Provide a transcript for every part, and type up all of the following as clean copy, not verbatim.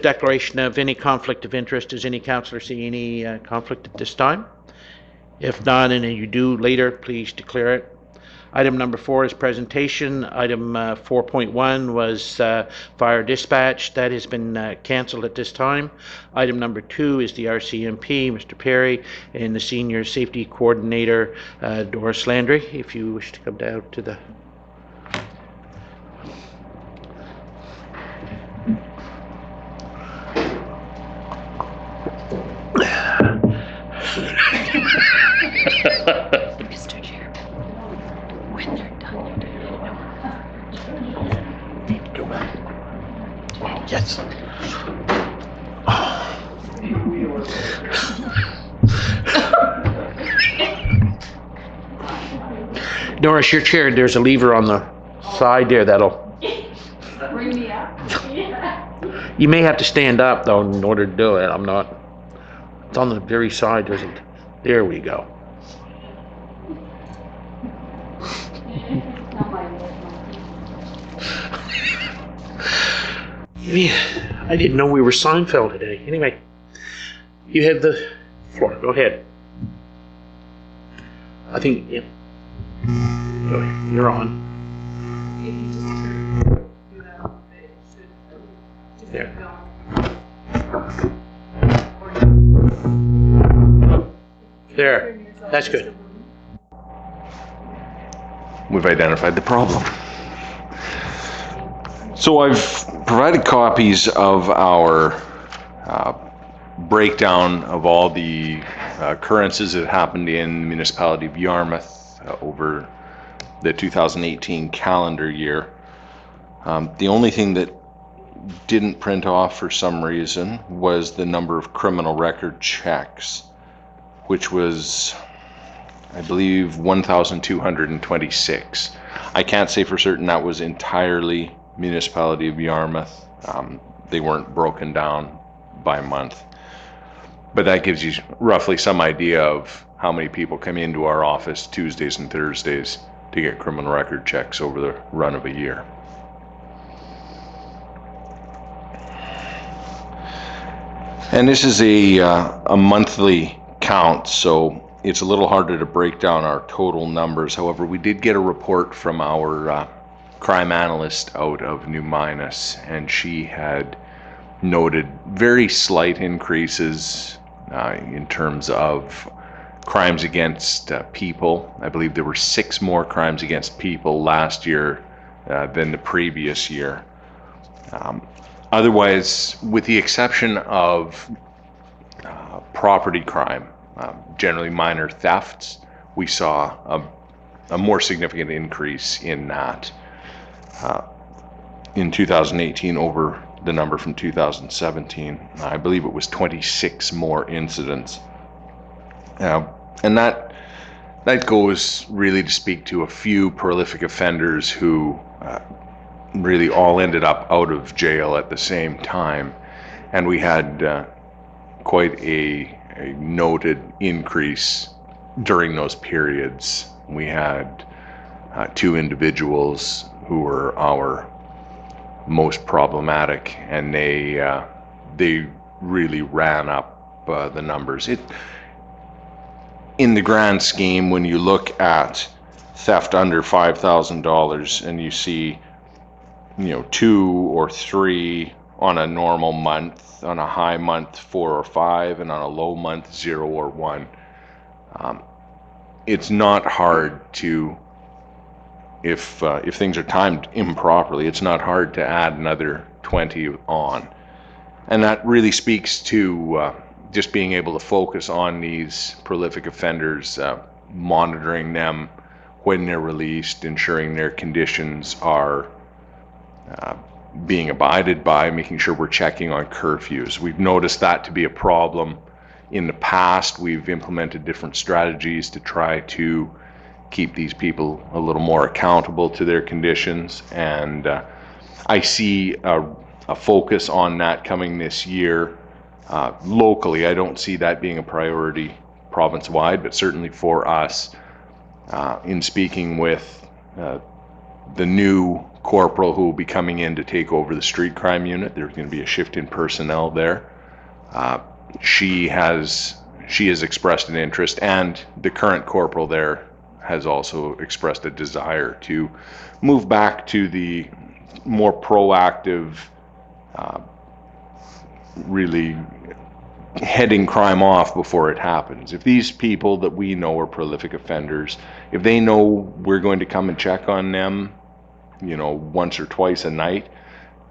Declaration of any conflict of interest. Does any councillor see any conflict at this time? If not, and you do later, please declare it. Item number 4 is presentation. Item 4.1 was fire dispatch. That has been cancelled at this time. Item number 2 is the RCMP, Mr. Perry, and the Senior Safety Coordinator, Doris Landry. If you wish to come down to the... Mr. Chairman, when they're done, Go back. Oh, yes. Doris, your chair, there's a lever on the side there that'll... Bring me up. You may have to stand up, though, in order to do it. I'm not... It's on the very side, isn't it? There we go. I didn't know we were Seinfeld today. Anyway, you have the floor. Go ahead. I think, yeah. Go ahead. You're on. There. There. That's good. We've identified the problem. So I've provided copies of our breakdown of all the occurrences that happened in the municipality of Yarmouth over the 2018 calendar year. The only thing that didn't print off for some reason was the number of criminal record checks, which was, I believe, 1,226. I can't say for certain that was entirely municipality of Yarmouth. They weren't broken down by month, but that gives you roughly some idea of how many people come into our office Tuesdays and Thursdays to get criminal record checks over the run of a year. And this is a monthly count, so it's a little harder to break down our total numbers. However, we did get a report from our crime analyst out of New Minas, and she had noted very slight increases in terms of crimes against people. I believe there were 6 more crimes against people last year than the previous year. Otherwise, with the exception of property crime, generally minor thefts, we saw a more significant increase in that in 2018 over the number from 2017. I believe it was 26 more incidents. And that goes really to speak to a few prolific offenders who really all ended up out of jail at the same time. And we had quite a noted increase during those periods. We had 2 individuals who were our most problematic, and they really ran up the numbers. In the grand scheme, when you look at theft under $5,000 and you see 2 or 3 on a normal month, on a high month 4 or 5, and on a low month 0 or 1, it's not hard to, if things are timed improperly, it's not hard to add another 20 on. And that really speaks to just being able to focus on these prolific offenders, monitoring them when they're released, ensuring their conditions are being abided by, making sure we're checking on curfews. We've noticed that to be a problem in the past. We've implemented different strategies to try to keep these people a little more accountable to their conditions, and I see a focus on that coming this year. Locally, I don't see that being a priority province-wide, but certainly for us, in speaking with the new corporal who will be coming in to take over the street crime unit. There's going to be a shift in personnel there. She has expressed an interest, and the current corporal there has also expressed a desire to move back to the more proactive, really heading crime off before it happens. If these people that we know are prolific offenders, if they know we're going to come and check on them, once or twice a night,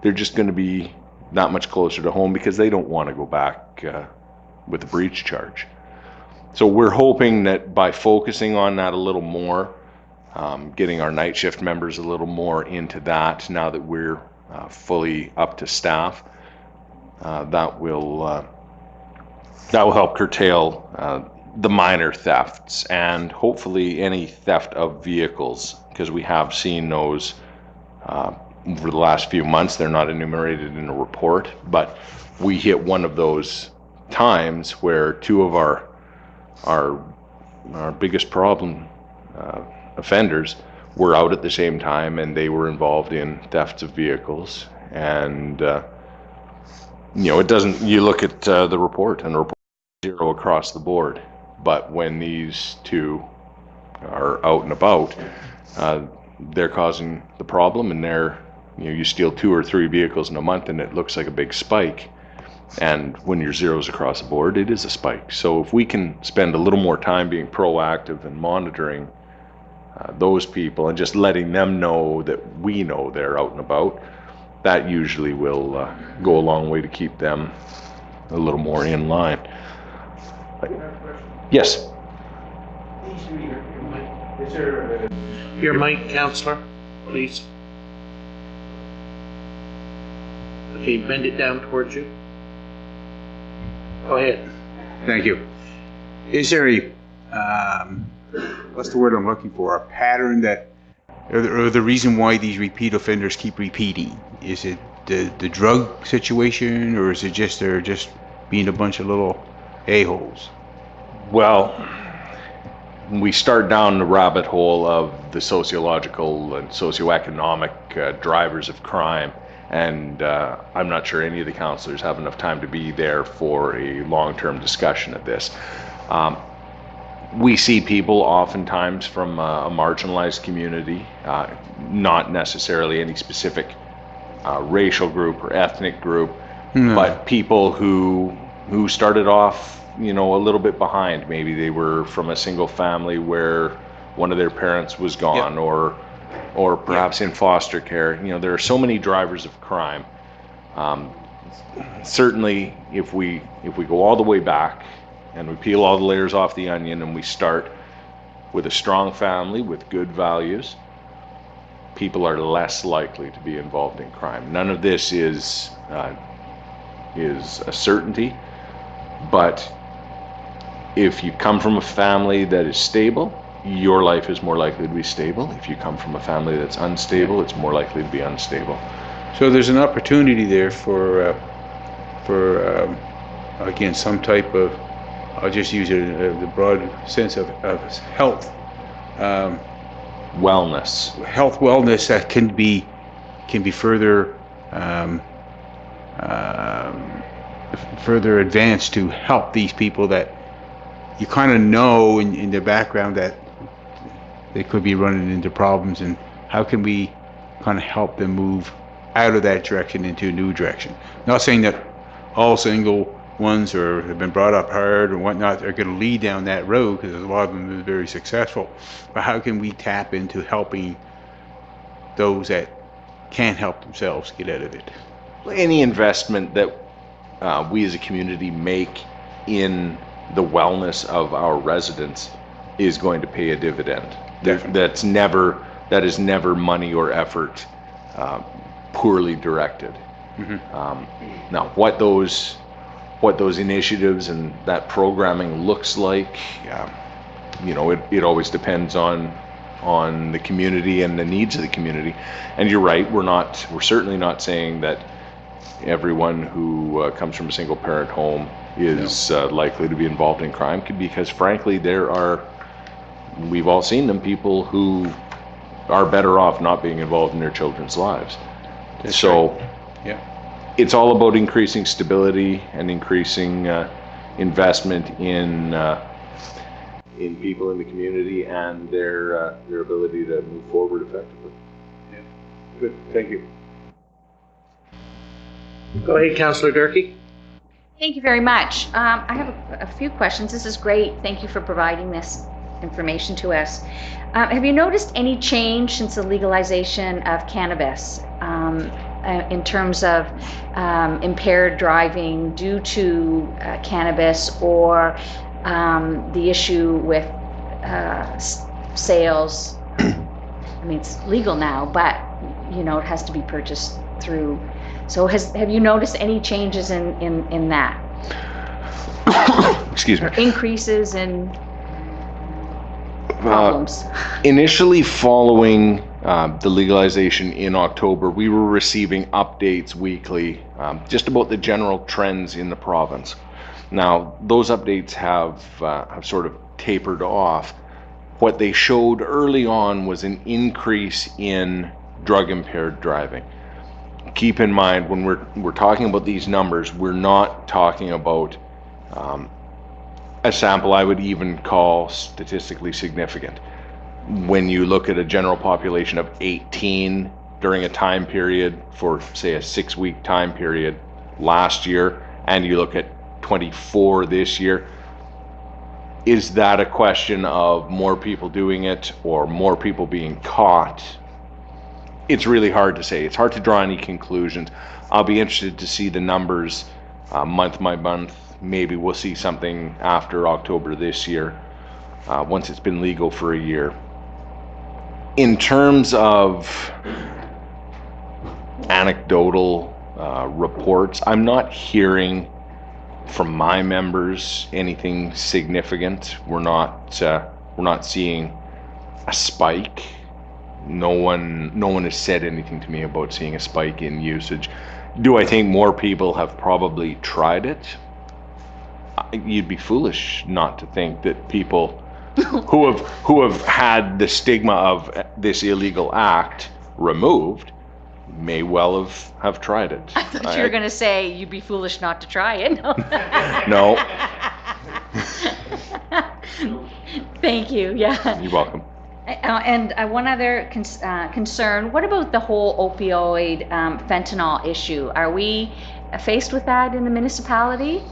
they're just going to be that much closer to home because they don't want to go back with a breach charge. So we're hoping that by focusing on that a little more, getting our night shift members a little more into that now that we're fully up to staff, that will help curtail the minor thefts and hopefully any theft of vehicles, because we have seen those over the last few months. They're not enumerated in a report, but we hit one of those times where two of our biggest problem offenders were out at the same time, and they were involved in thefts of vehicles. And it doesn't, you look at the report, and the report is 0 across the board, but when these two are out and about, they're causing the problem, and you steal 2 or 3 vehicles in a month and it looks like a big spike. And when you're zeros across the board, it is a spike. So if we can spend a little more time being proactive and monitoring those people and just letting them know that we know they're out and about, that usually will go a long way to keep them a little more in line. Yes? Is there your mic, Councillor, please? Okay, bend it down towards you. Go ahead. Thank you. Is there a, what's the word I'm looking for, a pattern that, or the reason why these repeat offenders keep repeating? Is it the drug situation, or is it just they're just being a bunch of little a-holes? Well, we start down the rabbit hole of the sociological and socioeconomic drivers of crime, and I'm not sure any of the councillors have enough time to be there for a long-term discussion of this. We see people oftentimes from a marginalized community, not necessarily any specific racial group or ethnic group, but people who started off, a little bit behind. Maybe they were from a single family where one of their parents was gone, yep, or perhaps in foster care. There are so many drivers of crime. Certainly, if we go all the way back and we peel all the layers off the onion and we start with a strong family with good values, people are less likely to be involved in crime. None of this is a certainty, but if you come from a family that is stable, your life is more likely to be stable. If you come from a family that's unstable, it's more likely to be unstable. So there's an opportunity there for again, some type of, I'll just use it in the broad sense of health. Wellness that can be further further advanced to help these people that you kind of know in their background that they could be running into problems, and how can we kind of help them move out of that direction into a new direction? Not saying that all single ones or have been brought up hard or whatnot are going to lead down that road, because a lot of them are very successful, but how can we tap into helping those that can't help themselves get out of it? Any investment that we as a community make in the wellness of our residents is going to pay a dividend. That is never money or effort poorly directed. Mm-hmm. Now, what those initiatives and that programming looks like, it always depends on the community and the needs of the community. And you're right, we're certainly not saying that everyone who comes from a single parent home is likely to be involved in crime, because frankly we've all seen them, people who are better off not being involved in their children's lives. That's So right. Yeah. it's all about increasing stability and increasing investment in people in the community and their ability to move forward effectively. Yeah. Good. Thank you. Go ahead, Councillor Durkee. Thank you very much. I have a few questions. This is great. Thank you for providing this information to us. Have you noticed any change since the legalization of cannabis in terms of impaired driving due to cannabis, or the issue with sales? I mean, it's legal now, but you know, it has to be purchased through. So have you noticed any changes in that? Excuse me. Or increases in problems? Initially following the legalization in October, we were receiving updates weekly just about the general trends in the province. Now, those updates have sort of tapered off. What they showed early on was an increase in drug-impaired driving. Keep in mind, when we're talking about these numbers, we're not talking about a sample I would even call statistically significant. When you look at a general population of 18 during a time period for, say, a 6-week time period last year, and you look at 24 this year, is that a question of more people doing it or more people being caught? It's really hard to say. It's hard to draw any conclusions. I'll be interested to see the numbers month by month. Maybe we'll see something after October this year, once it's been legal for a year. In terms of anecdotal reports, I'm not hearing from my members anything significant. We're not seeing a spike. No one has said anything to me about seeing a spike in usage. Do I think more people have probably tried it? You'd be foolish not to think that people who have had the stigma of this illegal act removed may well have tried it. I thought you were going to say you'd be foolish not to try it. No. Thank you. Yeah. You're welcome. And one other concern, what about the whole opioid fentanyl issue? Are we faced with that in the municipality?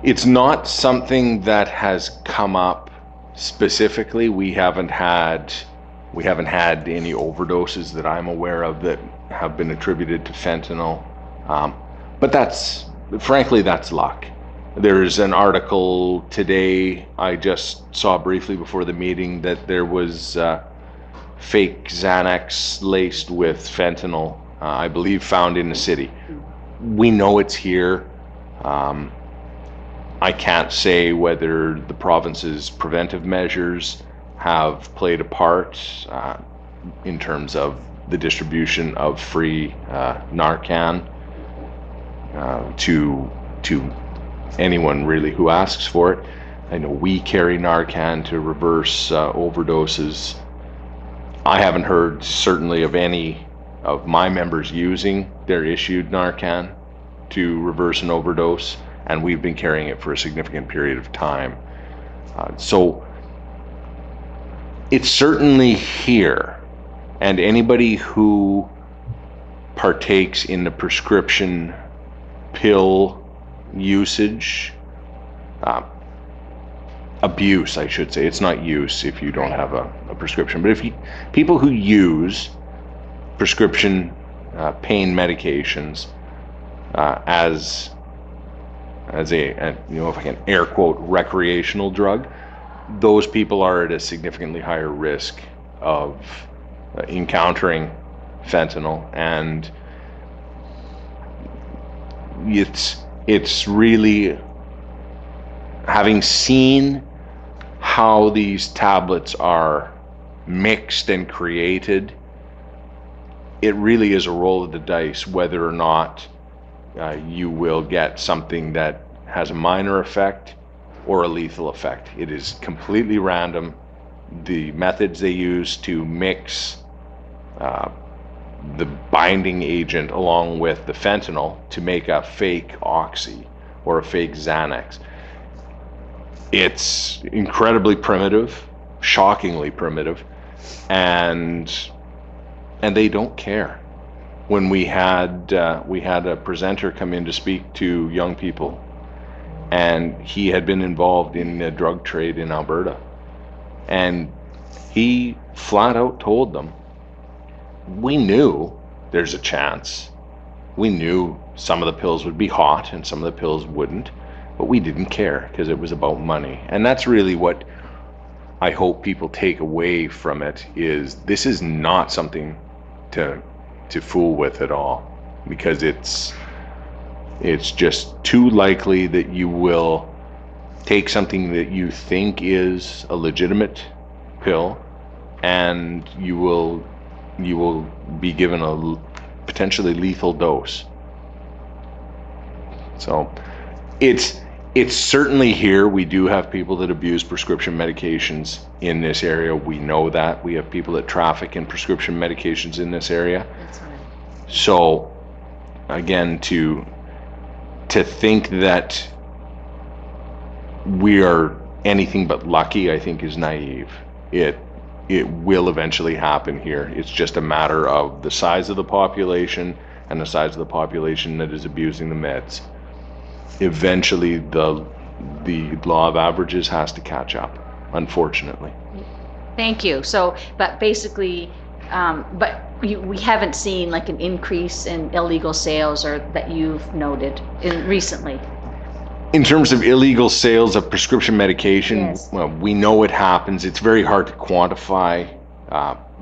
It's not something that has come up specifically. We haven't had any overdoses that I'm aware of that have been attributed to fentanyl. But frankly, that's luck. There's an article today I just saw briefly before the meeting that there was fake Xanax laced with fentanyl, I believe found in the city. We know it's here. I can't say whether the province's preventive measures have played a part in terms of the distribution of free Narcan to anyone really who asks for it. I know we carry Narcan to reverse overdoses. I haven't heard certainly of any of my members using their issued Narcan to reverse an overdose, and we've been carrying it for a significant period of time. So it's certainly here, and anybody who partakes in the prescription pill usage, abuse, I should say. It's not use if you don't have a prescription, but people who use prescription pain medications as a if I can air quote recreational drug, those people are at a significantly higher risk of encountering fentanyl, and it's really, having seen how these tablets are mixed and created, it really is a roll of the dice whether or not you will get something that has a minor effect or a lethal effect. It is completely random. the methods they use to mix the binding agent along with the fentanyl to make a fake Oxy or a fake Xanax. It's incredibly primitive, shockingly primitive, and they don't care. When we had a presenter come in to speak to young people, and he had been involved in the drug trade in Alberta, and he flat out told them, we knew there's a chance. We knew some of the pills would be hot and some of the pills wouldn't, but we didn't care because it was about money. And that's really what I hope people take away from it, is this is not something to fool with at all, because it's just too likely that you will take something that you think is a legitimate pill, and you will be given a potentially lethal dose. So it's certainly here. We do have people that abuse prescription medications in this area. We know that. We have people that traffic in prescription medications in this area. That's right. So again, to think that we are anything but lucky, I think, is naive. It will eventually happen here. It's just a matter of the size of the population and the size of the population that is abusing the meds. Eventually, the law of averages has to catch up, unfortunately. Thank you. So, but basically, we haven't seen like an increase in illegal sales, or that you've noted recently. In terms of illegal sales of prescription medication, Yes. well, we know it happens. It's very hard to quantify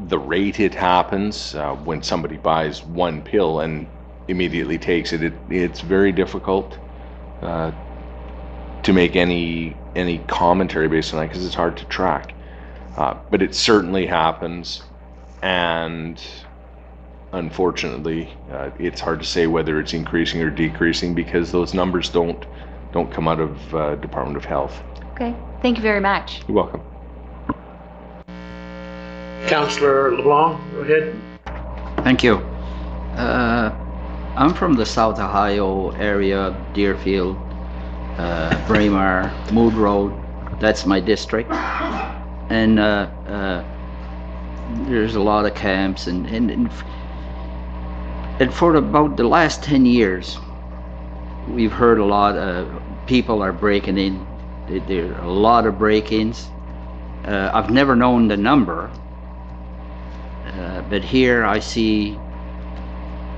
the rate it happens when somebody buys one pill and immediately takes it. It's very difficult to make any commentary based on that, because it's hard to track. But it certainly happens, and unfortunately, it's hard to say whether it's increasing or decreasing, because those numbers don't come out of Department of Health. Okay. Thank you very much. You're welcome. Councillor LeBlanc, go ahead. Thank you. I'm from the South Ohio area, Deerfield, Braemar, Mood Road. That's my district. And there's a lot of camps, and for about the last 10 years, we've heard a lot of people are breaking in. There are a lot of break-ins. I've never known the number, but here I see,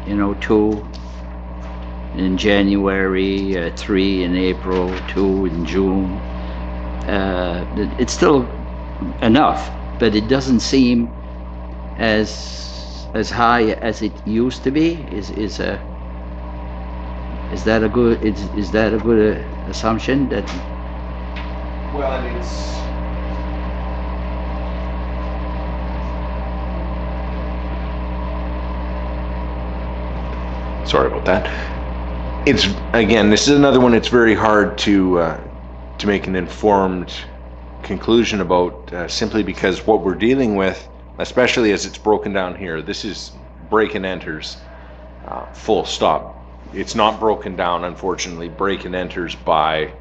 2 in January, 3 in April, 2 in June. It's still enough, but it doesn't seem as high as it used to be. Is that a good assumption? That Well, and it's sorry about that. It's, again, this is another one. It's very hard to make an informed conclusion about, simply because what we're dealing with, especially as it's broken down here, this is break and enters, full stop. It's not broken down, unfortunately. Break and enters by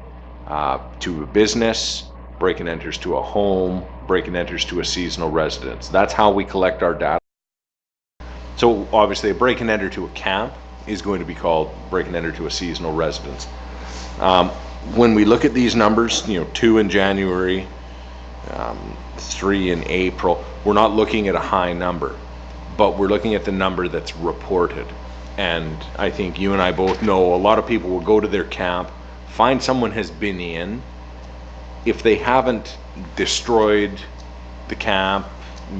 to a business, break and enters to a home, break and enters to a seasonal residence. That's how we collect our data. So obviously a break and enter to a camp is going to be called break and enter to a seasonal residence. When we look at these numbers, 2 in January, 3 in April, we're not looking at a high number, but we're looking at the number that's reported. And I think you and I both know a lot of people will go to their camp, find someone has been in. If they haven't destroyed the camp,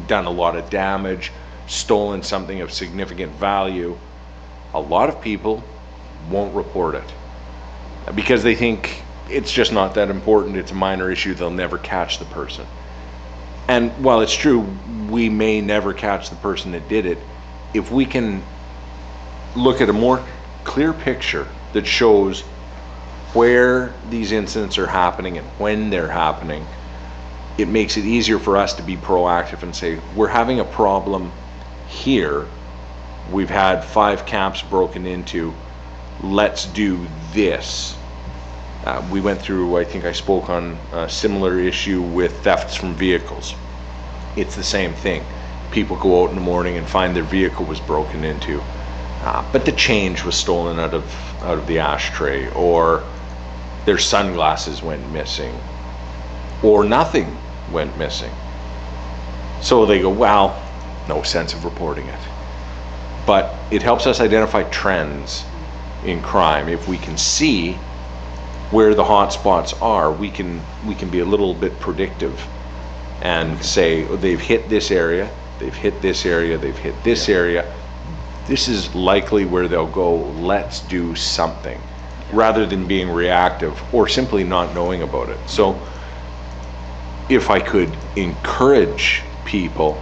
done a lot of damage, stolen something of significant value, a lot of people won't report it because they think it's just not that important. It's a minor issue. They'll never catch the person. And while it's true, we may never catch the person that did it, if we can look at a more clear picture that shows where these incidents are happening and when they're happening, it makes it easier for us to be proactive and say, we're having a problem here. We've had 5 camps broken into. Let's do this. We went through, I think I spoke on a similar issue with thefts from vehicles. It's the same thing. People go out in the morning and find their vehicle was broken into, but the change was stolen out of the ashtray, or their sunglasses went missing, or nothing went missing. So they go, well, no sense of reporting it. But it helps us identify trends in crime. If we can see where the hot spots are, we can be a little bit predictive and say, oh, they've hit this area, they've hit this area, they've hit this area. This is likely where they'll go. Let's do something, rather than being reactive or simply not knowing about it. So if I could encourage people,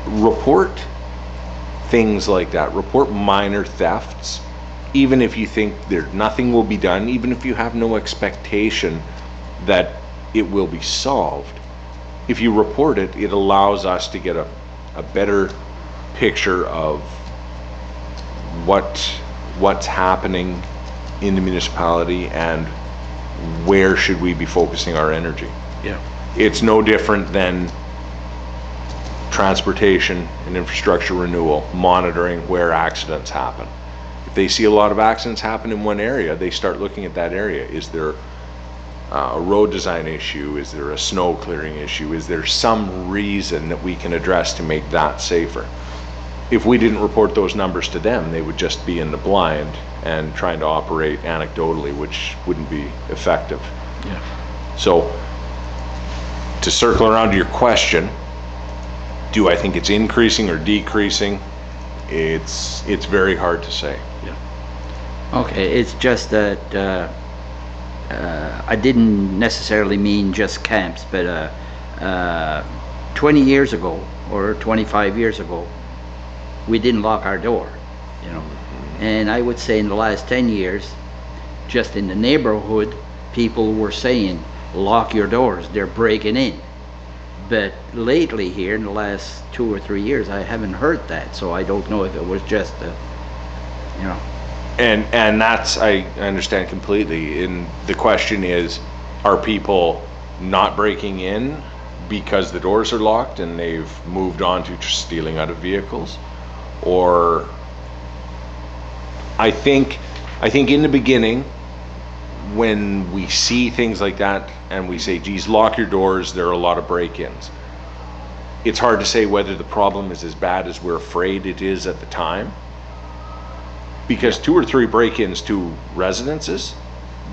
report things like that, report minor thefts, even if you think nothing will be done, even if you have no expectation that it will be solved. If you report it, it allows us to get a better picture of what's happening in the municipality and where should we be focusing our energy. Yeah. It's no different than transportation and infrastructure renewal, monitoring where accidents happen. If they see a lot of accidents happen in one area, they start looking at that area. Is there a road design issue? Is there a snow clearing issue? Is there some reason that we can address to make that safer? If we didn't report those numbers to them, they would just be in the blind and trying to operate anecdotally, which wouldn't be effective. Yeah. So to circle around to your question, do I think it's increasing or decreasing? It's very hard to say. Okay, it's just that I didn't necessarily mean just camps, but 20 years ago or 25 years ago, we didn't lock our door, you know. And I would say in the last 10 years, just in the neighborhood, people were saying, lock your doors, they're breaking in. But lately here, in the last 2 or 3 years, I haven't heard that, so I don't know if it was just, you know. And that's, I understand completely. And the question is, are people not breaking in because the doors are locked and they've moved on to stealing out of vehicles? Or I think in the beginning, when we see things like that and we say, geez, lock your doors, there are a lot of break-ins. It's hard to say whether the problem is as bad as we're afraid it is at the time. Because 2 or 3 break-ins to residences,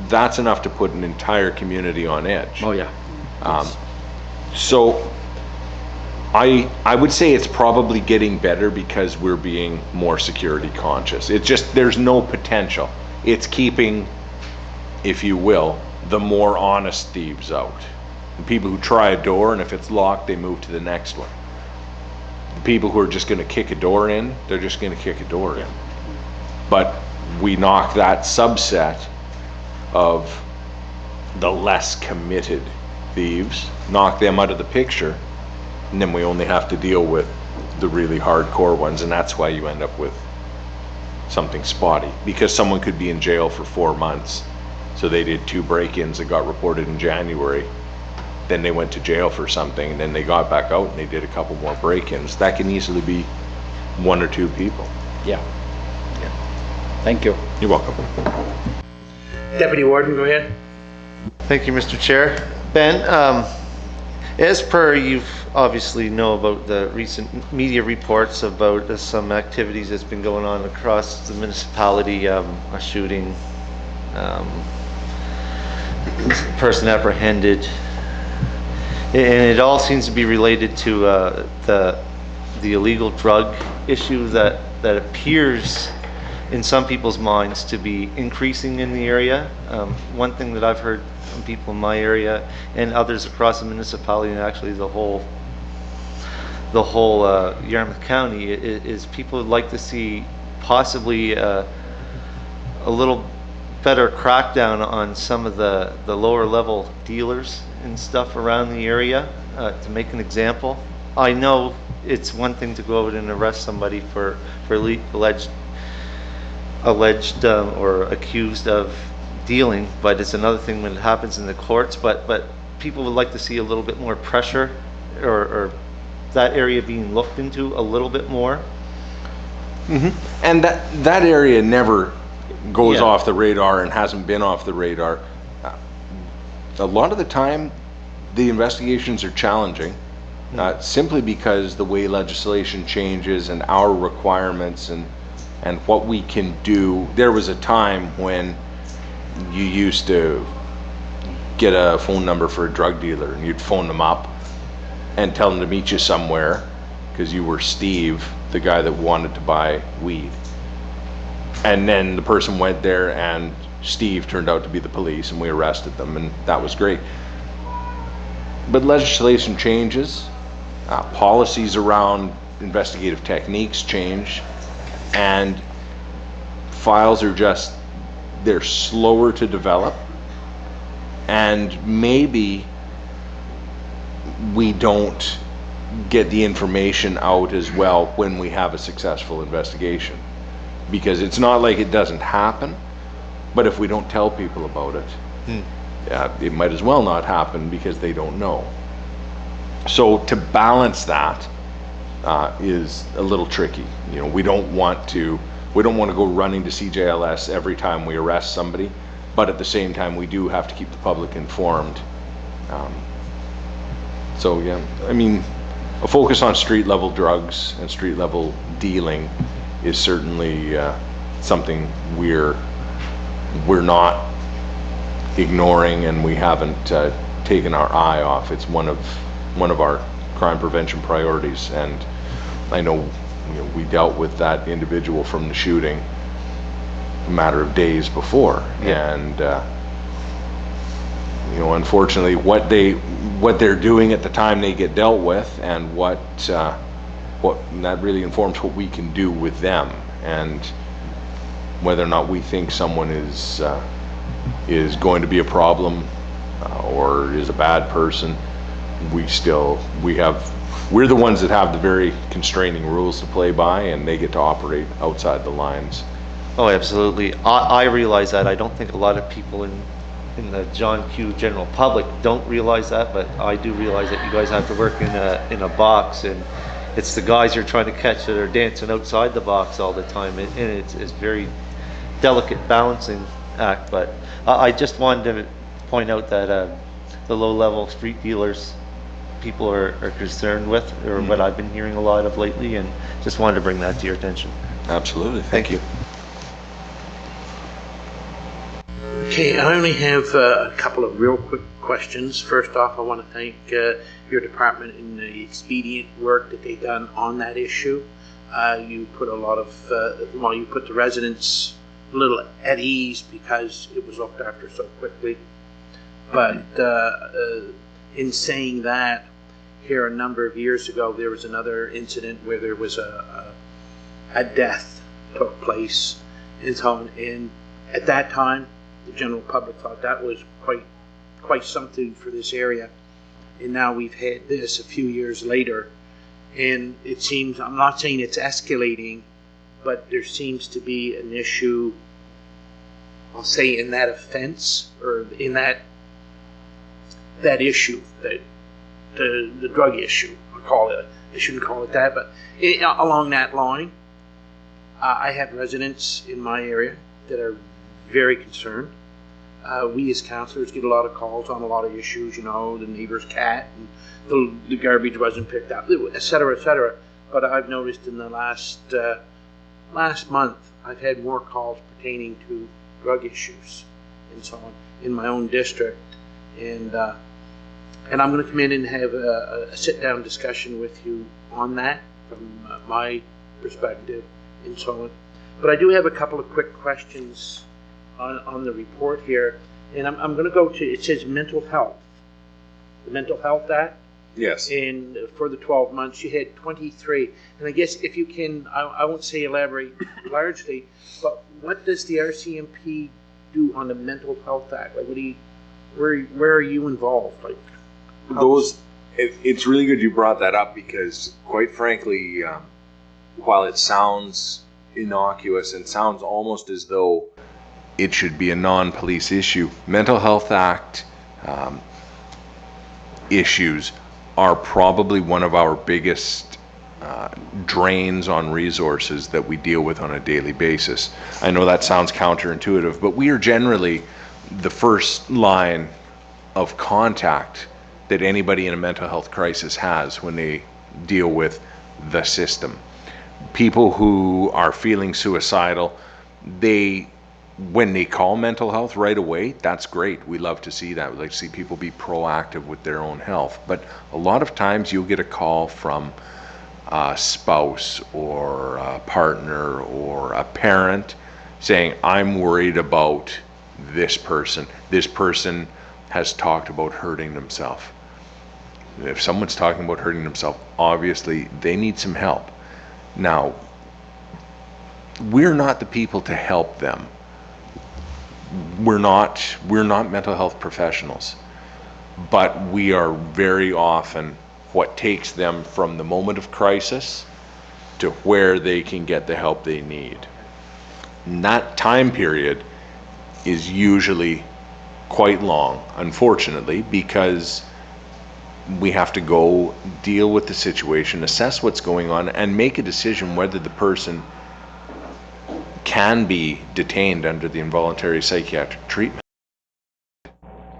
that's enough to put an entire community on edge. Oh yeah. So I would say it's probably getting better because we're being more security conscious. It's just, there's no potential. It's keeping, if you will, the more honest thieves out. The people who try a door, and if it's locked, they move to the next one. The people who are just going to kick a door in, they're just going to kick a door in. But we knock that subset of the less committed thieves, knock them out of the picture, and then we only have to deal with the really hardcore ones, and that's why you end up with something spotty. Because someone could be in jail for 4 months, so they did 2 break-ins that got reported in January, then they went to jail for something, and then they got back out and they did a couple more break-ins. That can easily be 1 or 2 people. Yeah. Thank you. You're welcome. Deputy Warden, go ahead. Thank you, Mr. Chair. Ben, as per, you've obviously know about the recent media reports about some activities that's been going on across the municipality, a shooting, person apprehended, and it all seems to be related to the illegal drug issue that appears in some people's minds to be increasing in the area. One thing that I've heard from people in my area and others across the municipality, and actually the whole Yarmouth County, is people would like to see possibly a little better crackdown on some of the lower level dealers and stuff around the area. To make an example, I know it's one thing to go out and arrest somebody for alleged or accused of dealing, but it's another thing when it happens in the courts. But people would like to see a little bit more pressure, or that area being looked into a little bit more. And that area never goes Yeah. off the radar and hasn't been off the radar. A lot of the time, the investigations are challenging, simply because the way legislation changes and our requirements and what we can do. There was a time when you used to get a phone number for a drug dealer and you'd phone them up and tell them to meet you somewhere because you were Steve, the guy that wanted to buy weed. And then the person went there and Steve turned out to be the police and we arrested them, and that was great. But legislation changes, policies around investigative techniques change, and files are just, they're slower to develop, and maybe we don't get the information out as well when we have a successful investigation, because it's not like it doesn't happen, but if we don't tell people about it, it might as well not happen because they don't know. So to balance that is a little tricky. You know, we don't want to go running to CJLS every time we arrest somebody, but at the same time we do have to keep the public informed. So yeah, I mean, a focus on street level drugs and street level dealing is certainly something we're not ignoring, and we haven't taken our eye off. It's one of our crime prevention priorities, and I know, we dealt with that individual from the shooting a matter of days before, and unfortunately, what they're doing at the time they get dealt with, and what that really informs what we can do with them, and whether or not we think someone is going to be a problem or is a bad person. We're the ones that have the very constraining rules to play by, and they get to operate outside the lines. Oh, absolutely. I realize that. I don't think a lot of people in the John Q general public don't realize that, but I do realize that you guys have to work in a box, and it's the guys you're trying to catch that are dancing outside the box all the time, and it's very delicate balancing act. But I just wanted to point out that the low-level street dealers people are concerned with, or what I've been hearing a lot of lately, and just wanted to bring that to your attention. Absolutely. Thank you. Okay, I only have a couple of real quick questions. First off, I want to thank your department in the expedient work that they've done on that issue. You put a lot of, you put the residents a little at ease because it was looked after so quickly. But in saying that, here a number of years ago, there was another incident where there was a death took place in town, and at that time, the general public thought that was quite something for this area. And now we've had this a few years later, and it seems, I'm not saying it's escalating, but there seems to be an issue, I'll say, in that offense, or in that issue, that the drug issue, I shouldn't call it that, but along that line, I have residents in my area that are very concerned. We as councillors get a lot of calls on a lot of issues, the neighbor's cat, and the garbage wasn't picked up, et cetera, et cetera. But I've noticed in the last month, I've had more calls pertaining to drug issues and so on in my own district. And I'm going to come in and have a sit-down discussion with you on that from my perspective and so on. But I do have a couple of quick questions on the report here, and I'm going to go to, it says mental health. The Mental Health Act. Yes. And for the 12 months, you had 23. And I guess if you can, I won't say elaborate largely, but what does the RCMP do on the Mental Health Act? Like, where are you involved? Like, It's really good you brought that up because, quite frankly, while it sounds innocuous and sounds almost as though it should be a non-police issue, Mental Health Act issues are probably one of our biggest drains on resources that we deal with on a daily basis. I know that sounds counterintuitive, but we are generally the first line of contact that anybody in a mental health crisis has when they deal with the system. People who are feeling suicidal, when they call mental health right away, that's great. We love to see that. We like to see people be proactive with their own health. But a lot of times you'll get a call from a spouse or a partner or a parent saying, I'm worried about this person. This person has talked about hurting themselves. If someone's talking about hurting themselves, obviously they need some help. Now, we're not the people to help them. We're not mental health professionals, but we are very often what takes them from the moment of crisis to where they can get the help they need. And that time period is usually quite long, unfortunately, because we have to go deal with the situation, assess what's going on, and make a decision whether the person can be detained under the involuntary psychiatric treatment.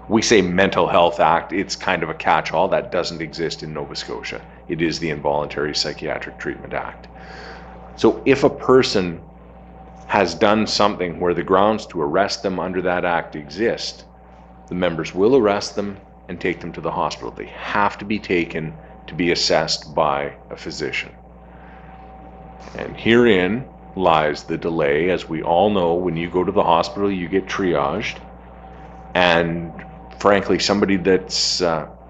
We say Mental Health Act, it's kind of a catch-all. That doesn't exist in Nova Scotia. It is the Involuntary Psychiatric Treatment Act. So if a person has done something where the grounds to arrest them under that act exist, the members will arrest them and take them to the hospital. They have to be taken to be assessed by a physician. And herein lies the delay. As we all know, when you go to the hospital, you get triaged. And frankly, somebody that's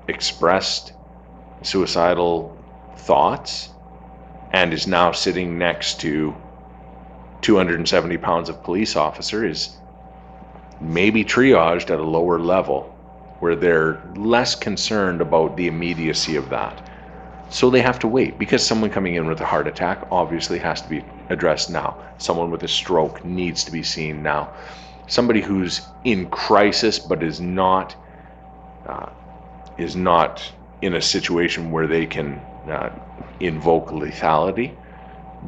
expressed suicidal thoughts and is now sitting next to 270 pounds of police officer is maybe triaged at a lower level where they're less concerned about the immediacy of that. So they have to wait, because someone coming in with a heart attack obviously has to be addressed now. Someone with a stroke needs to be seen now. Somebody who's in crisis but is not in a situation where they can invoke lethality,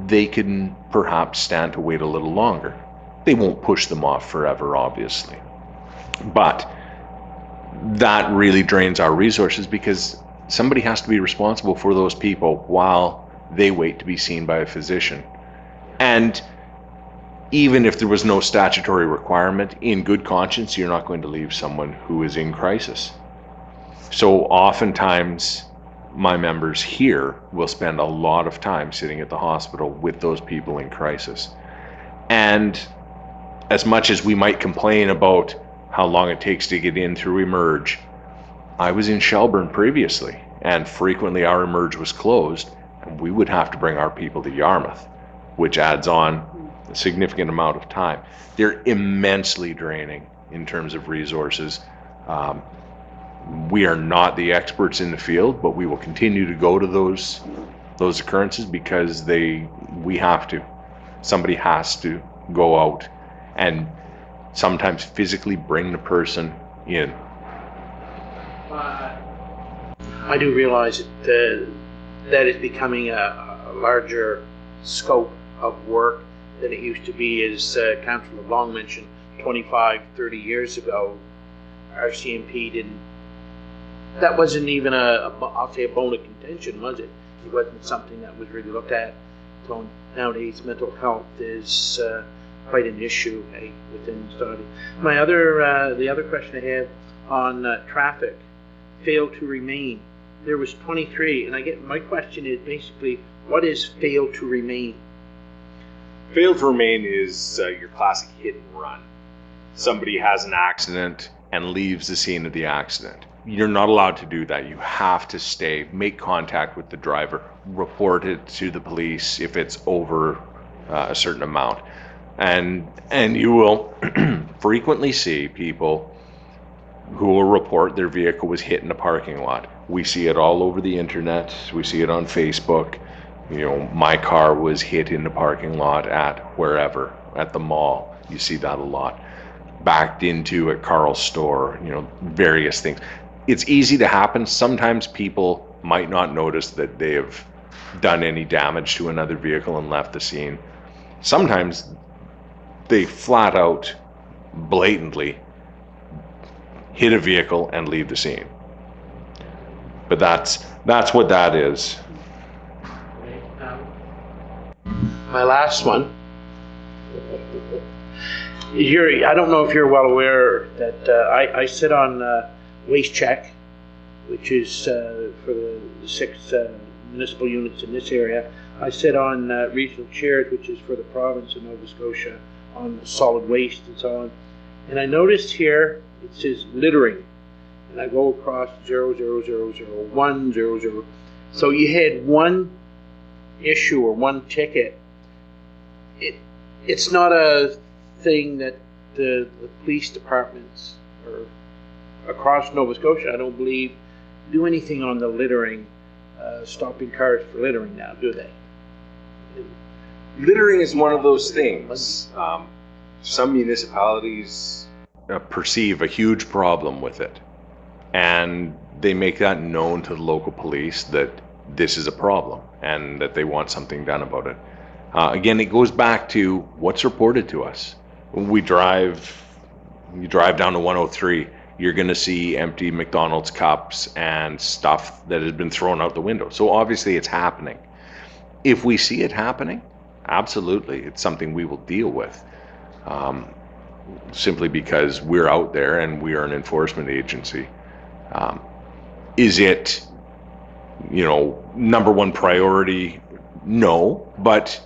they can perhaps stand to wait a little longer. They won't push them off forever, obviously. But that really drains our resources, because somebody has to be responsible for those people while they wait to be seen by a physician. And even if there was no statutory requirement, in good conscience, you're not going to leave someone who is in crisis. So oftentimes, my members here will spend a lot of time sitting at the hospital with those people in crisis. And as much as we might complain about how long it takes to get in through Emerge, I was in Shelburne previously, and frequently our Emerge was closed, and we would have to bring our people to Yarmouth, which adds on a significant amount of time. They're immensely draining in terms of resources. We are not the experts in the field, but we will continue to go to those occurrences because we have to. Somebody has to go out and sometimes physically bring the person in. I do realize that is becoming a larger scope of work than it used to be. As Councillor Long mentioned, 25, 30 years ago, RCMP that wasn't even I'll say a bone of contention, was it? It wasn't something that was really looked at. So nowadays, mental health is quite an issue within society. The other question I have on traffic, fail to remain. There was 23, and my question is basically, what is fail to remain? Fail to remain is your classic hit and run. Somebody has an accident And leaves the scene of the accident. You're not allowed to do that. You have to stay, make contact with the driver, report it to the police if it's over a certain amount. And you will frequently see people who will report their vehicle was hit in a parking lot. We see it all over the internet. We see it on Facebook. You know, my car was hit in the parking lot at wherever, at the mall. You see that a lot. Backed into a Carl's store, you know, various things. It's easy to happen. Sometimes people might not notice that they have done any damage to another vehicle and left the scene. Sometimes they flat out, blatantly hit a vehicle and leave the scene. But that's what that is. My last one. I don't know if you're well aware that I sit on Waste Check, which is for the 6 municipal units in this area. I sit on Regional Chairs, which is for the province of Nova Scotia, on solid waste and so on. And I noticed here it says littering, and I go across 0000100. So you had one issue or one ticket. It's not a thing that the police departments or across Nova Scotia, I don't believe, do anything on the littering, stopping cars for littering now, do they? Littering is one of those things. Some municipalities perceive a huge problem with it, and they make that known to the local police that this is a problem and that they want something done about it. Again, it goes back to what's reported to us. When you drive down to 103, you're going to see empty McDonald's cups and stuff that has been thrown out the window. So obviously it's happening. If we see it happening, absolutely, it's something we will deal with. Simply because we're out there and we are an enforcement agency. Is it, number one priority? No, but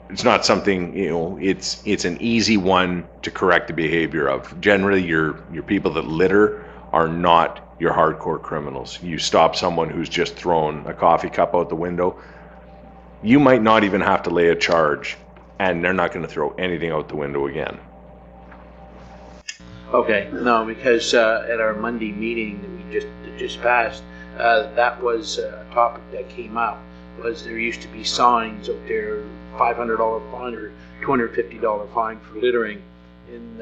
it's not something, it's an easy one to correct the behavior of. Generally, your people that litter are not your hardcore criminals. You stop someone who's just thrown a coffee cup out the window, you might not even have to lay a charge, and they're not going to throw anything out the window again. Okay, no, because at our Monday meeting that we just passed, that was a topic that came up. Was there used to be signs out there, $500 fine or $250 fine for littering in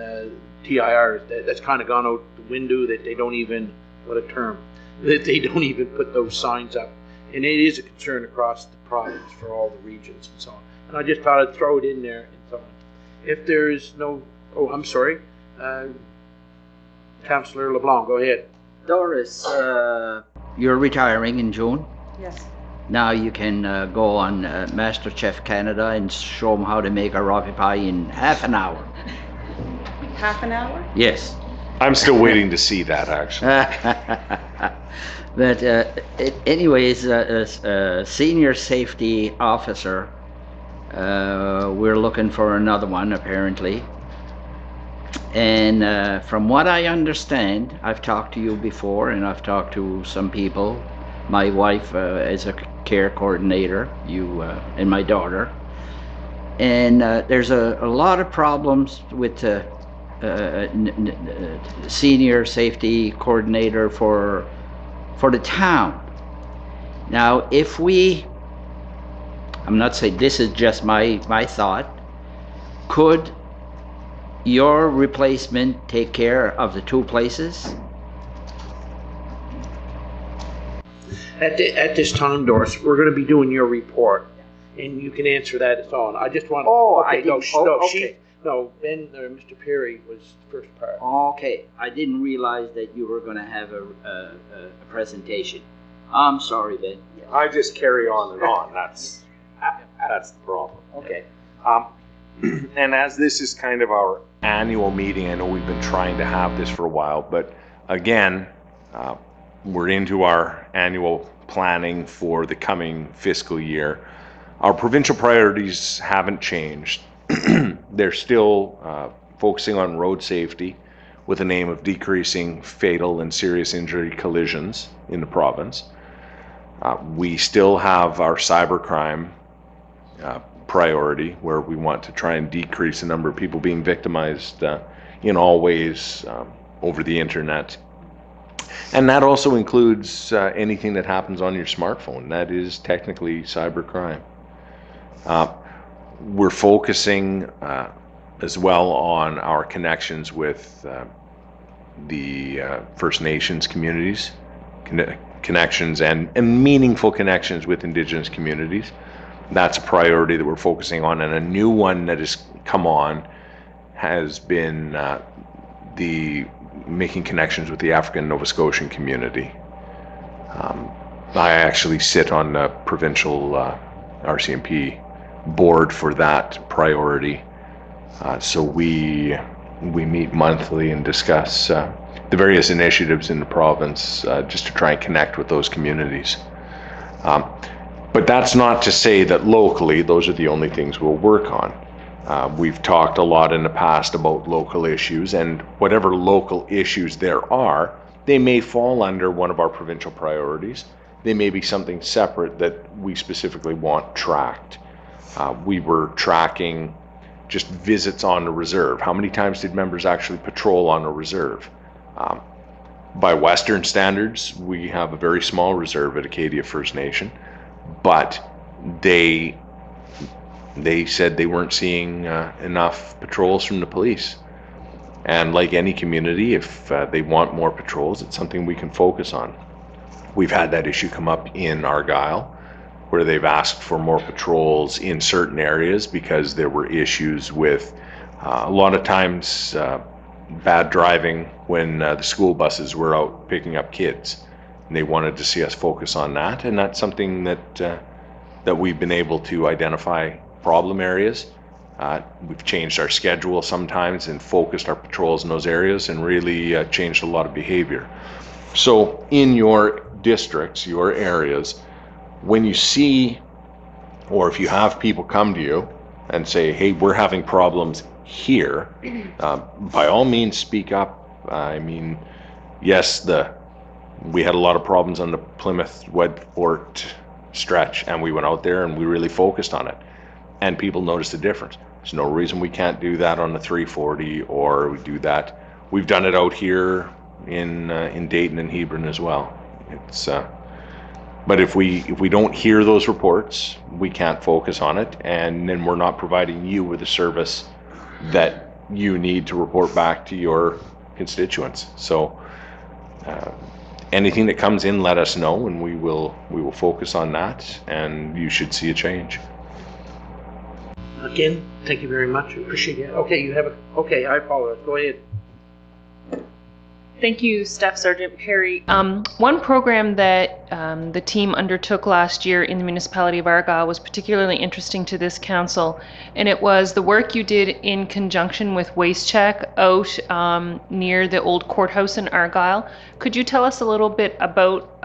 TIRs. That's kind of gone out the window. That they don't even, what a term, that they don't even put those signs up. And it is a concern across the province for all the regions and so on. And I just thought I'd throw it in there and so on. If there is no, I'm sorry, Councillor LeBlanc, go ahead. Doris, you're retiring in June. Yes. Now you can go on MasterChef Canada and show them how to make a ravi pie in half an hour. Half an hour? Yes. I'm still waiting to see that, actually. But anyways, senior safety officer, we're looking for another one apparently. And from what I understand, I've talked to you before and I've talked to some people. My wife is a care coordinator, and my daughter. And there's a lot of problems with senior safety coordinator for the town. Now, if I'm not saying this is just my thought, could your replacement take care of the two places? At this time, Doris, we're going to be doing your report, and you can answer that as on. I just want. Ben or Mr. Perry was the first part. Okay, I didn't realize that you were going to have a presentation. I'm sorry, Ben. I just carry on and on. That's the problem. Okay. And as this is kind of our annual meeting, I know we've been trying to have this for a while, but again, we're into our annual planning for the coming fiscal year. Our provincial priorities haven't changed. They're still focusing on road safety with the aim of decreasing fatal and serious injury collisions in the province. We still have our cybercrime priority, where we want to try and decrease the number of people being victimized in all ways over the internet. And that also includes anything that happens on your smartphone. That is technically cybercrime. We're focusing as well on our connections with the First Nations communities, connections and meaningful connections with Indigenous communities. That's a priority that we're focusing on, and a new one that has come on has been the making connections with the African Nova Scotian community. I actually sit on the provincial RCMP board for that priority. So we meet monthly and discuss the various initiatives in the province just to try and connect with those communities. But that's not to say that locally those are the only things we'll work on. We've talked a lot in the past about local issues, and whatever local issues there are, they may fall under one of our provincial priorities. They may be something separate that we specifically want tracked. We were tracking just visits on the reserve. How many times did members actually patrol on a reserve? By Western standards, we have a very small reserve at Acadia First Nation, but they said they weren't seeing enough patrols from the police. And like any community, if they want more patrols, it's something we can focus on. We've had that issue come up in Argyll, where they've asked for more patrols in certain areas because there were issues with a lot of times bad driving when the school buses were out picking up kids. And they wanted to see us focus on that, and that's something that we've been able to identify problem areas. We've changed our schedule sometimes and focused our patrols in those areas and really changed a lot of behavior. So in your districts, your areas, when you see, or if you have people come to you and say, hey, we're having problems here, by all means speak up. I mean, yes, we had a lot of problems on the Plymouth-Wedport stretch, and we went out there and we really focused on it, and people noticed a difference. There's no reason we can't do that on the 340, or we do that. We've done it out here in Dayton and Hebron as well. It's but if we don't hear those reports, we can't focus on it, and then we're not providing you with a service that you need to report back to your constituents. So anything that comes in, let us know, and we will focus on that, and you should see a change. Again, thank you very much. Appreciate it. Okay, I apologize. Go ahead. Thank you, Staff Sergeant Perry. One program that the team undertook last year in the municipality of Argyll was particularly interesting to this council, and it was the work you did in conjunction with Waste Check out near the old courthouse in Argyll. Could you tell us a little bit about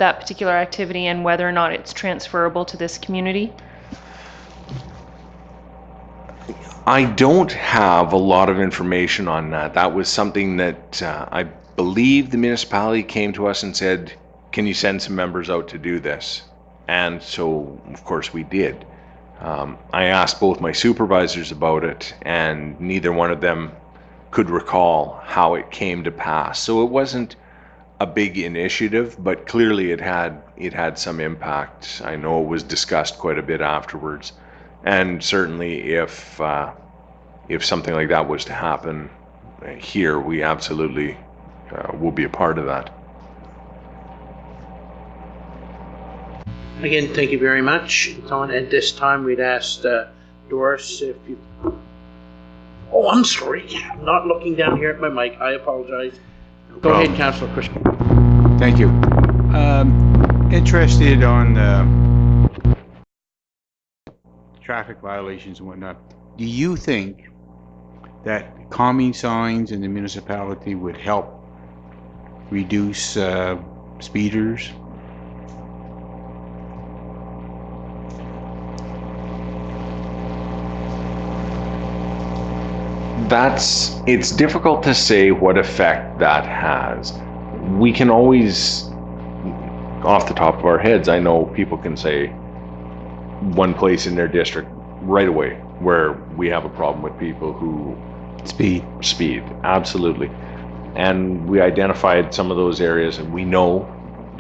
that particular activity and whether or not it's transferable to this community? I don't have a lot of information on that. That was something that I believe the municipality came to us and said, can you send some members out to do this? And so, of course, we did. I asked both my supervisors about it, and neither one of them could recall how it came to pass. So it wasn't a big initiative, but clearly it had some impact. I know it was discussed quite a bit afterwards. And certainly if something like that was to happen here, we absolutely will be a part of that. Again, thank you very much. At this time, we'd asked Doris if you... Oh, I'm sorry. I'm not looking down here at my mic. I apologize. Go ahead, Councillor Christian. Thank you. Interested on traffic violations and whatnot. Do you think that calming signs in the municipality would help reduce speeders? It's difficult to say what effect that has. We can always, off the top of our heads, I know people can say one place in their district right away where we have a problem with people who speed, absolutely. And we identified some of those areas, and we know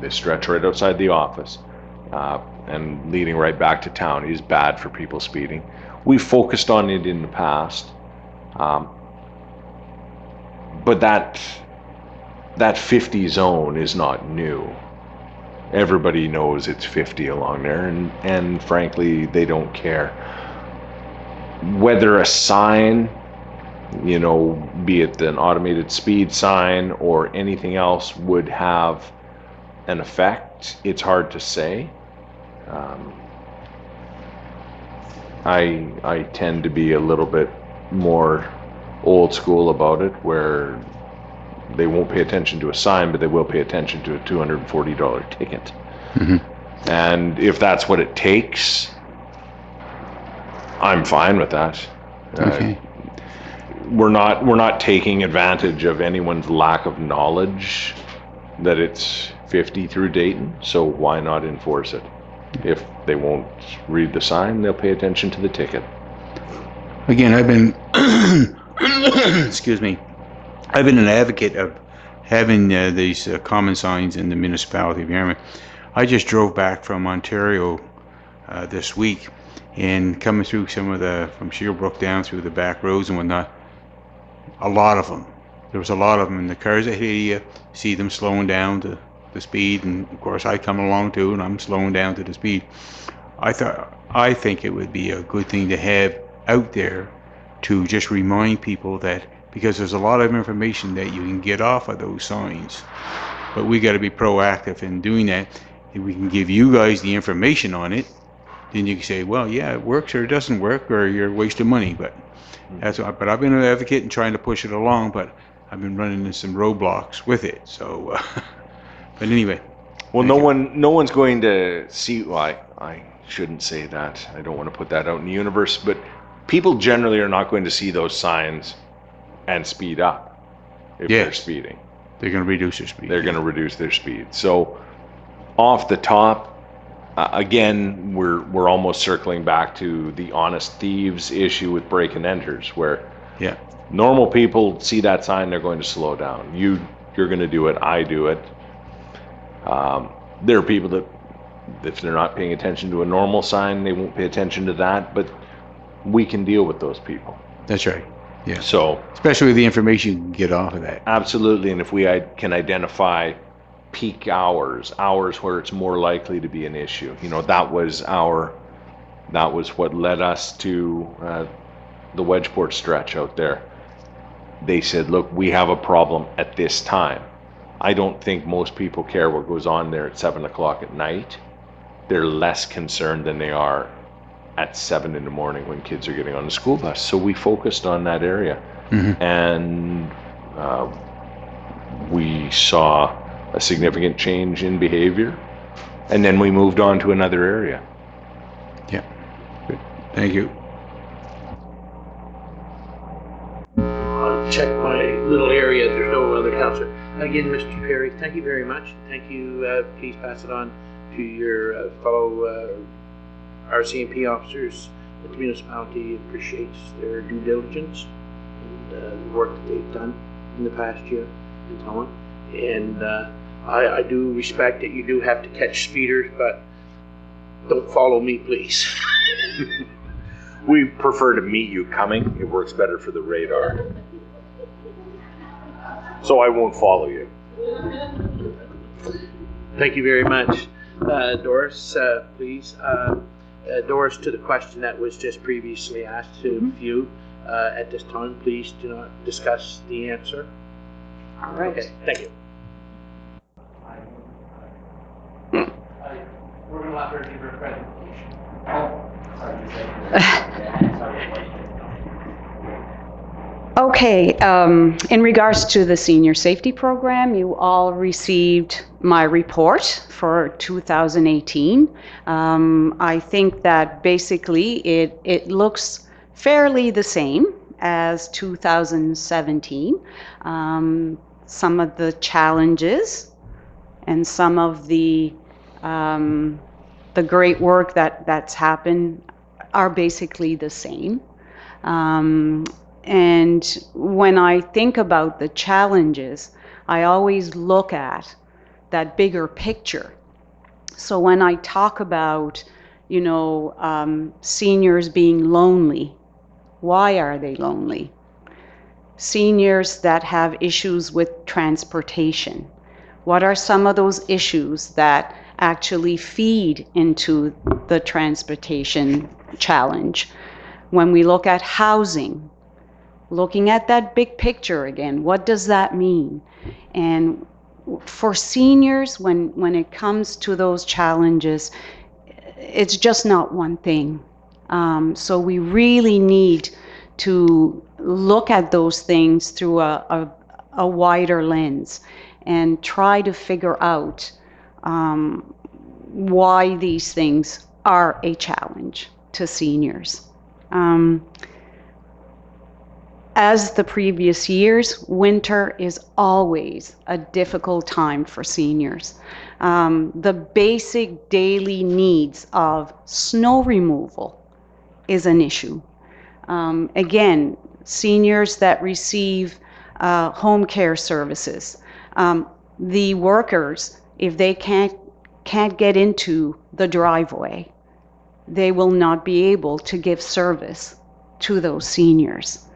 they stretch right outside the office and leading right back to town is bad for people speeding. We focused on it in the past, but that 50 zone is not new. Everybody knows it's 50 along there, and frankly, they don't care. Whether a sign, you know, be it an automated speed sign or anything else, would have an effect, it's hard to say. I tend to be a little bit more old school about it, where they won't pay attention to a sign, but they will pay attention to a $240 ticket. And if that's what it takes, I'm fine with that. Okay. We're not taking advantage of anyone's lack of knowledge that it's 50 through Dayton, so why not enforce it? If they won't read the sign, they'll pay attention to the ticket. Again, I've been, excuse me, I've been an advocate of having these common signs in the municipality of Yarmouth. I just drove back from Ontario this week, and coming through some of from Sherbrooke down through the back roads and whatnot, a lot of them. There was a lot of them, and the cars ahead of you see them slowing down to the speed, and of course I come along too, and I'm slowing down to the speed. I think it would be a good thing to have out there to just remind people that, because there's a lot of information that you can get off of those signs, but we got to be proactive in doing that. If we can give you guys the information on it, then you can say, well, yeah, it works or it doesn't work, or you're wasting money. But but I've been an advocate and trying to push it along, but I've been running into some roadblocks with it. So, but anyway. Well, no one's going to see. Well, I shouldn't say that. I don't want to put that out in the universe, but people generally are not going to see those signs and speed up if they're speeding. They're going to reduce their speed. They're going to reduce their speed. So, off the top, again, we're almost circling back to the honest thieves issue with break and enters, where normal people see that sign, they're going to slow down. You're going to do it. I do it. There are people that, if they're not paying attention to a normal sign, they won't pay attention to that. But we can deal with those people. That's right. Yeah. So, especially with the information you can get off of that. Absolutely. And if we can identify peak hours where it's more likely to be an issue, you know, that was what led us to the Wedgeport stretch out there. They said, look, we have a problem at this time. I don't think most people care what goes on there at 7 o'clock at night. They're less concerned than they are at 7 in the morning when kids are getting on the school bus. So we focused on that area. And we saw a significant change in behavior, and then we moved on to another area. Yeah. Good. Thank you. I'll check my little area. There's no other councillor. Again, Mr. Perry, thank you very much. Thank you. Please pass it on to your fellow RCMP officers at the municipality. Appreciates their due diligence and the work that they've done in the past year and so on. And I do respect that you do have to catch speeders, but don't follow me, please. We prefer to meet you coming. It works better for the radar. So I won't follow you. Thank you very much. Doris, please. Doris, to the question that was just previously asked to you, at this time, please do not discuss the answer. All right. Okay, thank you. We're going to allow her to give her presentation. Okay, in regards to the senior safety program, you all received my report for 2018. I think that basically it looks fairly the same as 2017. Some of the challenges and some of the great work that's happened are basically the same. And when I think about the challenges, I always look at that bigger picture. So when I talk about, seniors being lonely, why are they lonely? Seniors that have issues with transportation, what are some of those issues that actually feed into the transportation challenge? When we look at housing, looking at that big picture again, what does that mean? And for seniors, when it comes to those challenges, it's just not one thing. So we really need to look at those things through a wider lens and try to figure out why these things are a challenge to seniors. As the previous years, winter is always a difficult time for seniors. The basic daily needs of snow removal is an issue. Again, seniors that receive home care services, the workers, if they can't get into the driveway, they will not be able to give service to those seniors.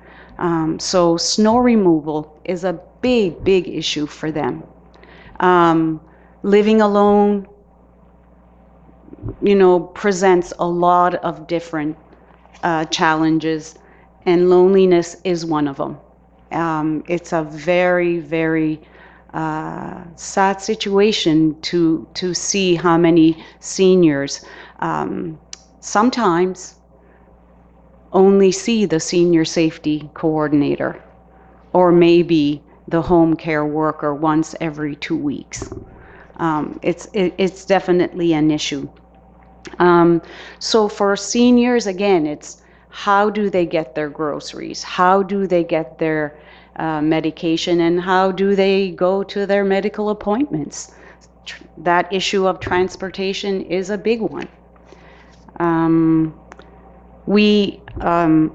So snow removal is a big issue for them. Living alone, presents a lot of different challenges, and loneliness is one of them. It's a very sad situation to see how many seniors sometimes only see the senior safety coordinator or maybe the home care worker once every 2 weeks. It's definitely an issue. So for seniors, again, it's how do they get their groceries? How do they get their medication? And how do they go to their medical appointments? That issue of transportation is a big one.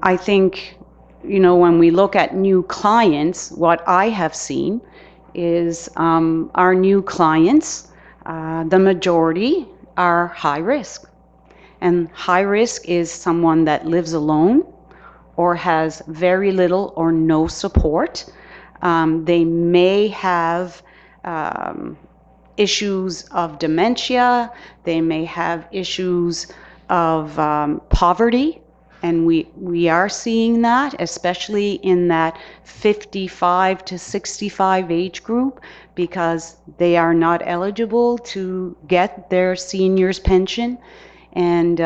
I think, when we look at new clients, what I have seen is our new clients, the majority are high risk. And high risk is someone that lives alone or has very little or no support. They may have issues of dementia. They may have issues of poverty. And we are seeing that, especially in that 55 to 65 age group, because they are not eligible to get their senior's pension. And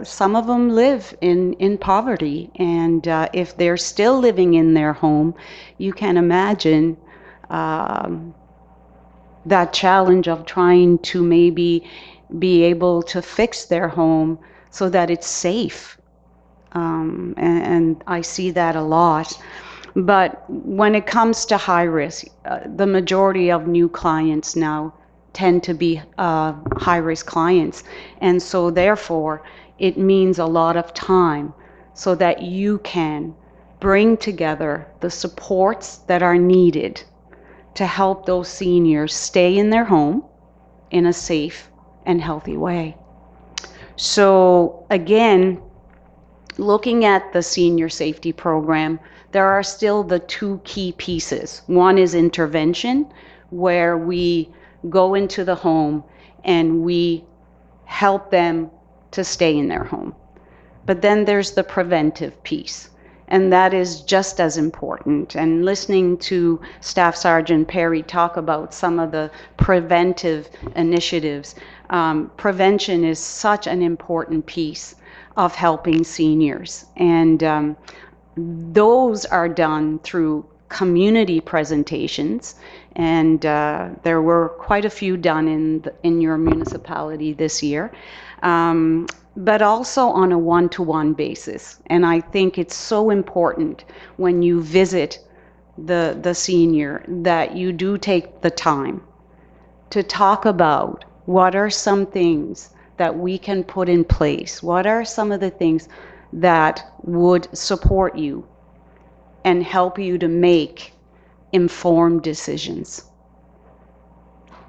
some of them live in poverty. And if they're still living in their home, you can imagine that challenge of trying to maybe be able to fix their home so that it's safe. And I see that a lot. But when it comes to high risk, the majority of new clients now tend to be high risk clients. And so therefore, it means a lot of time so that you can bring together the supports that are needed to help those seniors stay in their home in a safe and healthy way. So again, looking at the senior safety program, there are still the two key pieces. One is intervention, where we go into the home and we help them to stay in their home. But then there's the preventive piece, and that is just as important. And listening to Staff Sergeant Perry talk about some of the preventive initiatives, prevention is such an important piece of helping seniors. And those are done through community presentations, and there were quite a few done in your municipality this year, but also on a one-to-one basis. And I think it's so important when you visit the senior that you do take the time to talk about what are some things that we can put in place? What are some of the things that would support you and help you to make informed decisions?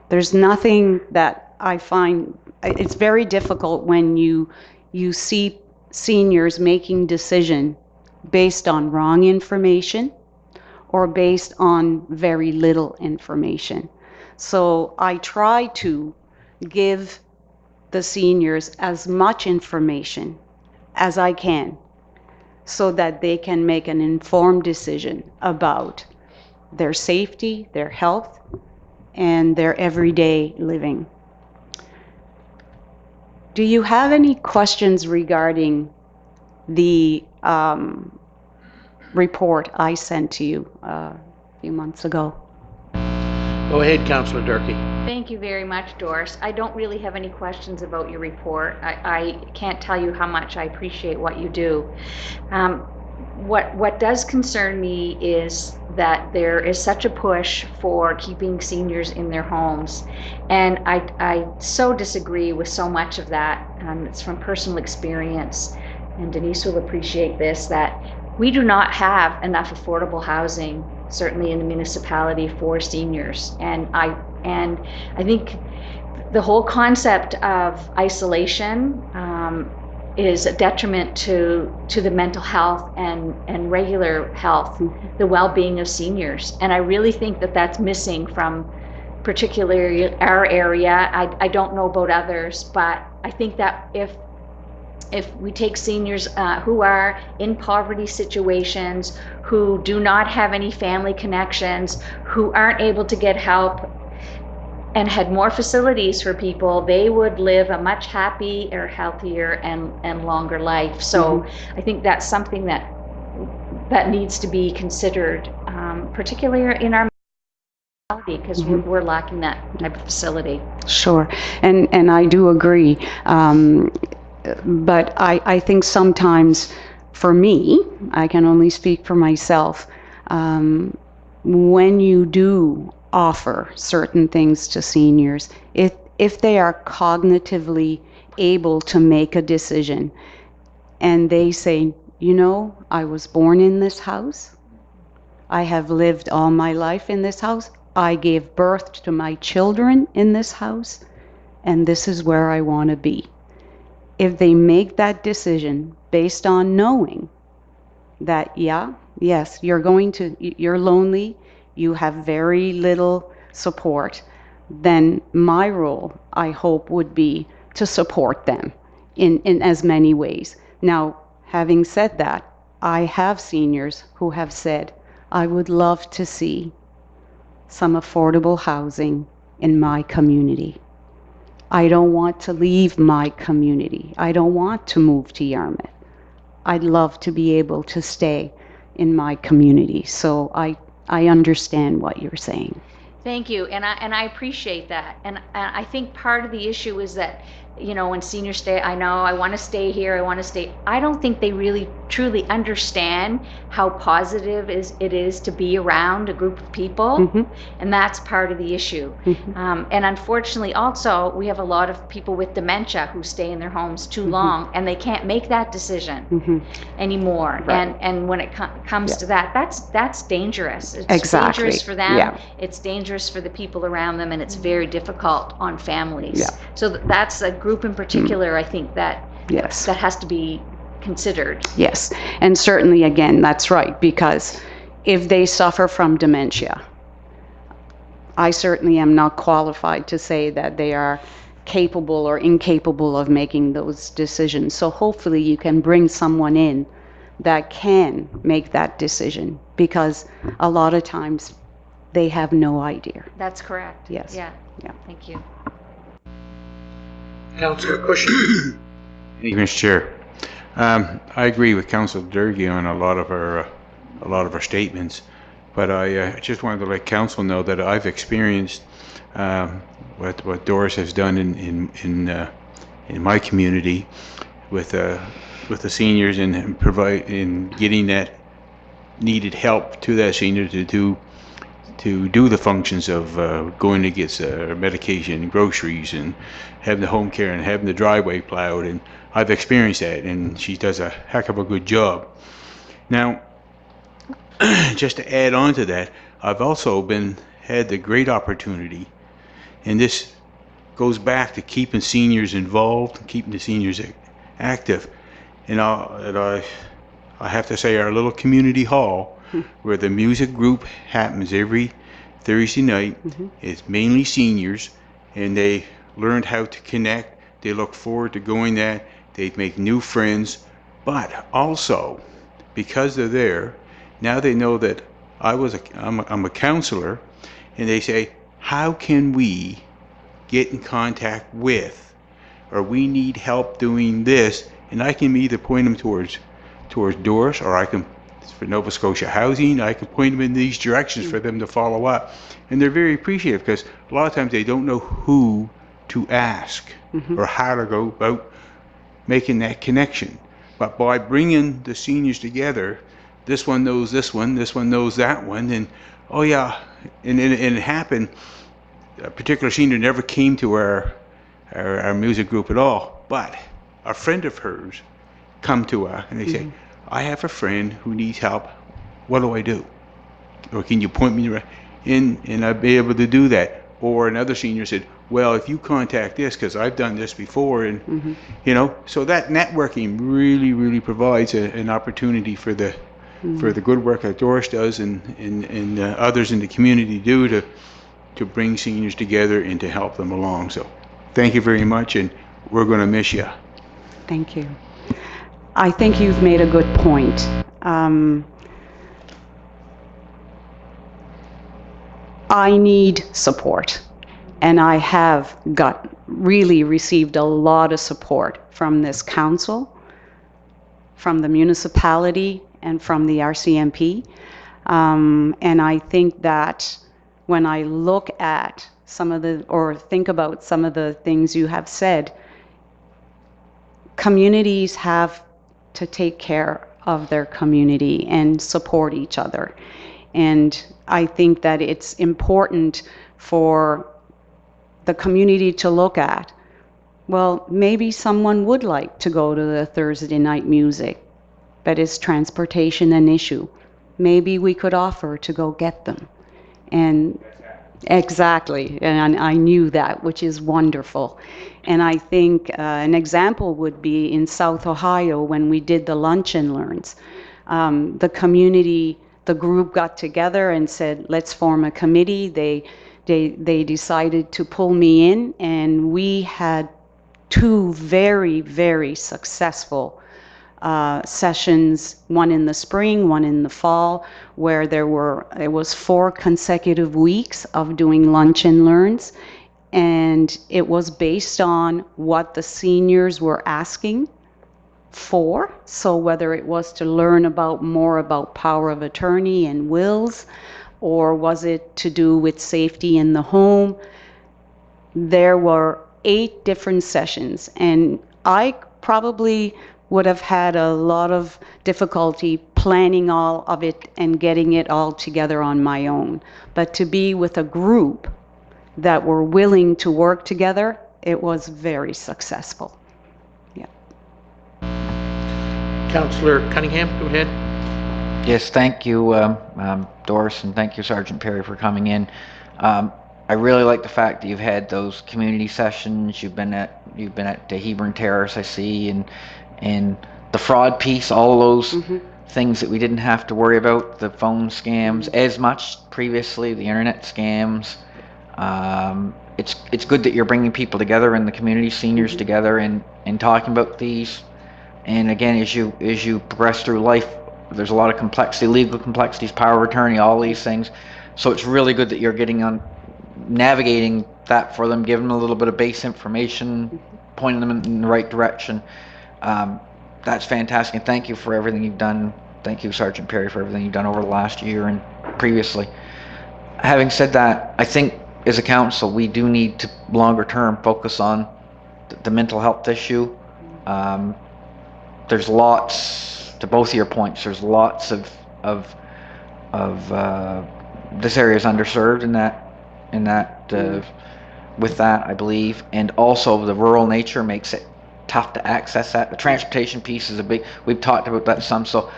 There's nothing that I find, it's very difficult when you see seniors making decision based on wrong information or based on very little information. So I try to give the seniors as much information as I can so that they can make an informed decision about their safety, their health, and their everyday living. Do you have any questions regarding the report I sent to you a few months ago? Go ahead, Councillor Durkee. Thank you very much, Doris. I don't really have any questions about your report. I can't tell you how much I appreciate what you do. What does concern me is that there is such a push for keeping seniors in their homes, and I so disagree with so much of that. It's from personal experience, and Denise will appreciate this, that we do not have enough affordable housing, certainly in the municipality, for seniors. And I think the whole concept of isolation is a detriment to the mental health and regular health, the well-being of seniors. And I really think that that's missing from particularly our area. I don't know about others, but I think that if we take seniors who are in poverty situations, who do not have any family connections, who aren't able to get help, and had more facilities for people, they would live a much happier, healthier, and longer life. So I think that's something that needs to be considered, particularly in our municipality, because we're lacking that type of facility. Sure, and I do agree. But I think sometimes, for me, I can only speak for myself, when you do offer certain things to seniors, if they are cognitively able to make a decision and they say, you know, I was born in this house, I have lived all my life in this house, I gave birth to my children in this house, and this is where I want to be. If they make that decision based on knowing that, yes, you're lonely, you have very little support, then my role, I hope, would be to support them in as many ways. Now, having said that, I have seniors who have said, I would love to see some affordable housing in my community. I don't want to leave my community. I don't want to move to Yarmouth. I'd love to be able to stay in my community. So I understand what you're saying. Thank you, and I appreciate that. And I think part of the issue is that, you know, when seniors say, I know, I want to stay here, I want to stay, I don't think they really truly understand how positive it is to be around a group of people, and that's part of the issue. And unfortunately also, we have a lot of people with dementia who stay in their homes too long, and they can't make that decision anymore. Right. And when it comes to that, that's dangerous. It's dangerous for them, it's dangerous for the people around them, and it's very difficult on families. So that's a group in particular, I think, that that has to be considered. Yes, and certainly, again, that's right, because if they suffer from dementia, I certainly am not qualified to say that they are capable or incapable of making those decisions. So hopefully you can bring someone in that can make that decision, because a lot of times they have no idea. That's correct. Yes. Yeah. Thank you. Councillor Cushing. Thank you, Mr. Chair. I agree with Councillor Durkee on a lot of our statements, but I just wanted to let Council know that I've experienced what Doris has done in my community with the seniors and in getting that needed help to that senior to do to do the functions of going to get medication, groceries, and having the home care and having the driveway plowed. And I've experienced that, and she does a heck of a good job. Now, just to add on to that, I've also had the great opportunity, and this goes back to keeping seniors involved, keeping the seniors active. And I have to say, our little community hall, where the music group happens every Thursday night, it's mainly seniors, and they learned how to connect. They look forward to going there. They make new friends, but also because they're there, now they know that I'm a counselor, and they say, how can we get in contact with, or we need help doing this, and I can either point them towards Doris, or I can, for Nova Scotia Housing, I can point them in these directions for them to follow up. And they're very appreciative, because a lot of times they don't know who to ask or how to go about making that connection. But by bringing the seniors together, this one knows this one knows that one, and oh yeah, and it happened. A particular senior never came to our music group at all, but a friend of hers come to her and they say, I have a friend who needs help. What do I do? Or can you point me in, and I'd be able to do that. Or another senior said, well, if you contact this, because I've done this before, and you know, so that networking really provides an opportunity for the good work that Doris does and others in the community do to bring seniors together and to help them along. So thank you very much, and we're going to miss you. Thank you. I think you've made a good point. I need support, and I have really received a lot of support from this council, from the municipality, and from the RCMP. And I think that when I look at think about some of the things you have said, communities have to take care of their community and support each other. And I think that it's important for the community to look at, well, maybe someone would like to go to the Thursday night music, but is transportation an issue? Maybe we could offer to go get them. And exactly, and I knew that, which is wonderful. And I think an example would be in South Ohio when we did the Lunch and Learns. The group got together and said, let's form a committee. They decided to pull me in, and we had 2 very successful sessions, one in the spring, one in the fall, where it was 4 consecutive weeks of doing Lunch and Learns, and it was based on what the seniors were asking for. So whether it was to learn more about power of attorney and wills, or was it to do with safety in the home, there were 8 different sessions, and I probably would have had a lot of difficulty planning all of it and getting it all together on my own. But to be with a group that were willing to work together, it was very successful. Yeah. Councillor Cunningham, go ahead. Yes, thank you, Doris, and thank you, Sergeant Perry, for coming in. I really like the fact that you've had those community sessions. You've been at the Hebron Terrace, I see, and the fraud piece, all of those things that we didn't have to worry about, the phone scams as much previously, the internet scams. It's good that you're bringing people together in the community, seniors together, and talking about these. And again, as you progress through life, there's a lot of complexity, legal complexities, power of attorney, all these things. So it's really good that you're getting on, navigating that for them, giving them a little bit of base information, pointing them in the right direction. That's fantastic, and thank you for everything you've done. Thank you, Sergeant Perry, for everything you've done over the last year and previously. Having said that, I think as a council, we do need to longer term focus on the mental health issue. There's lots, to both of your points, there's lots of this area is underserved with that, I believe, and also the rural nature makes it tough to access that. The transportation piece is a big. We've talked about that some. So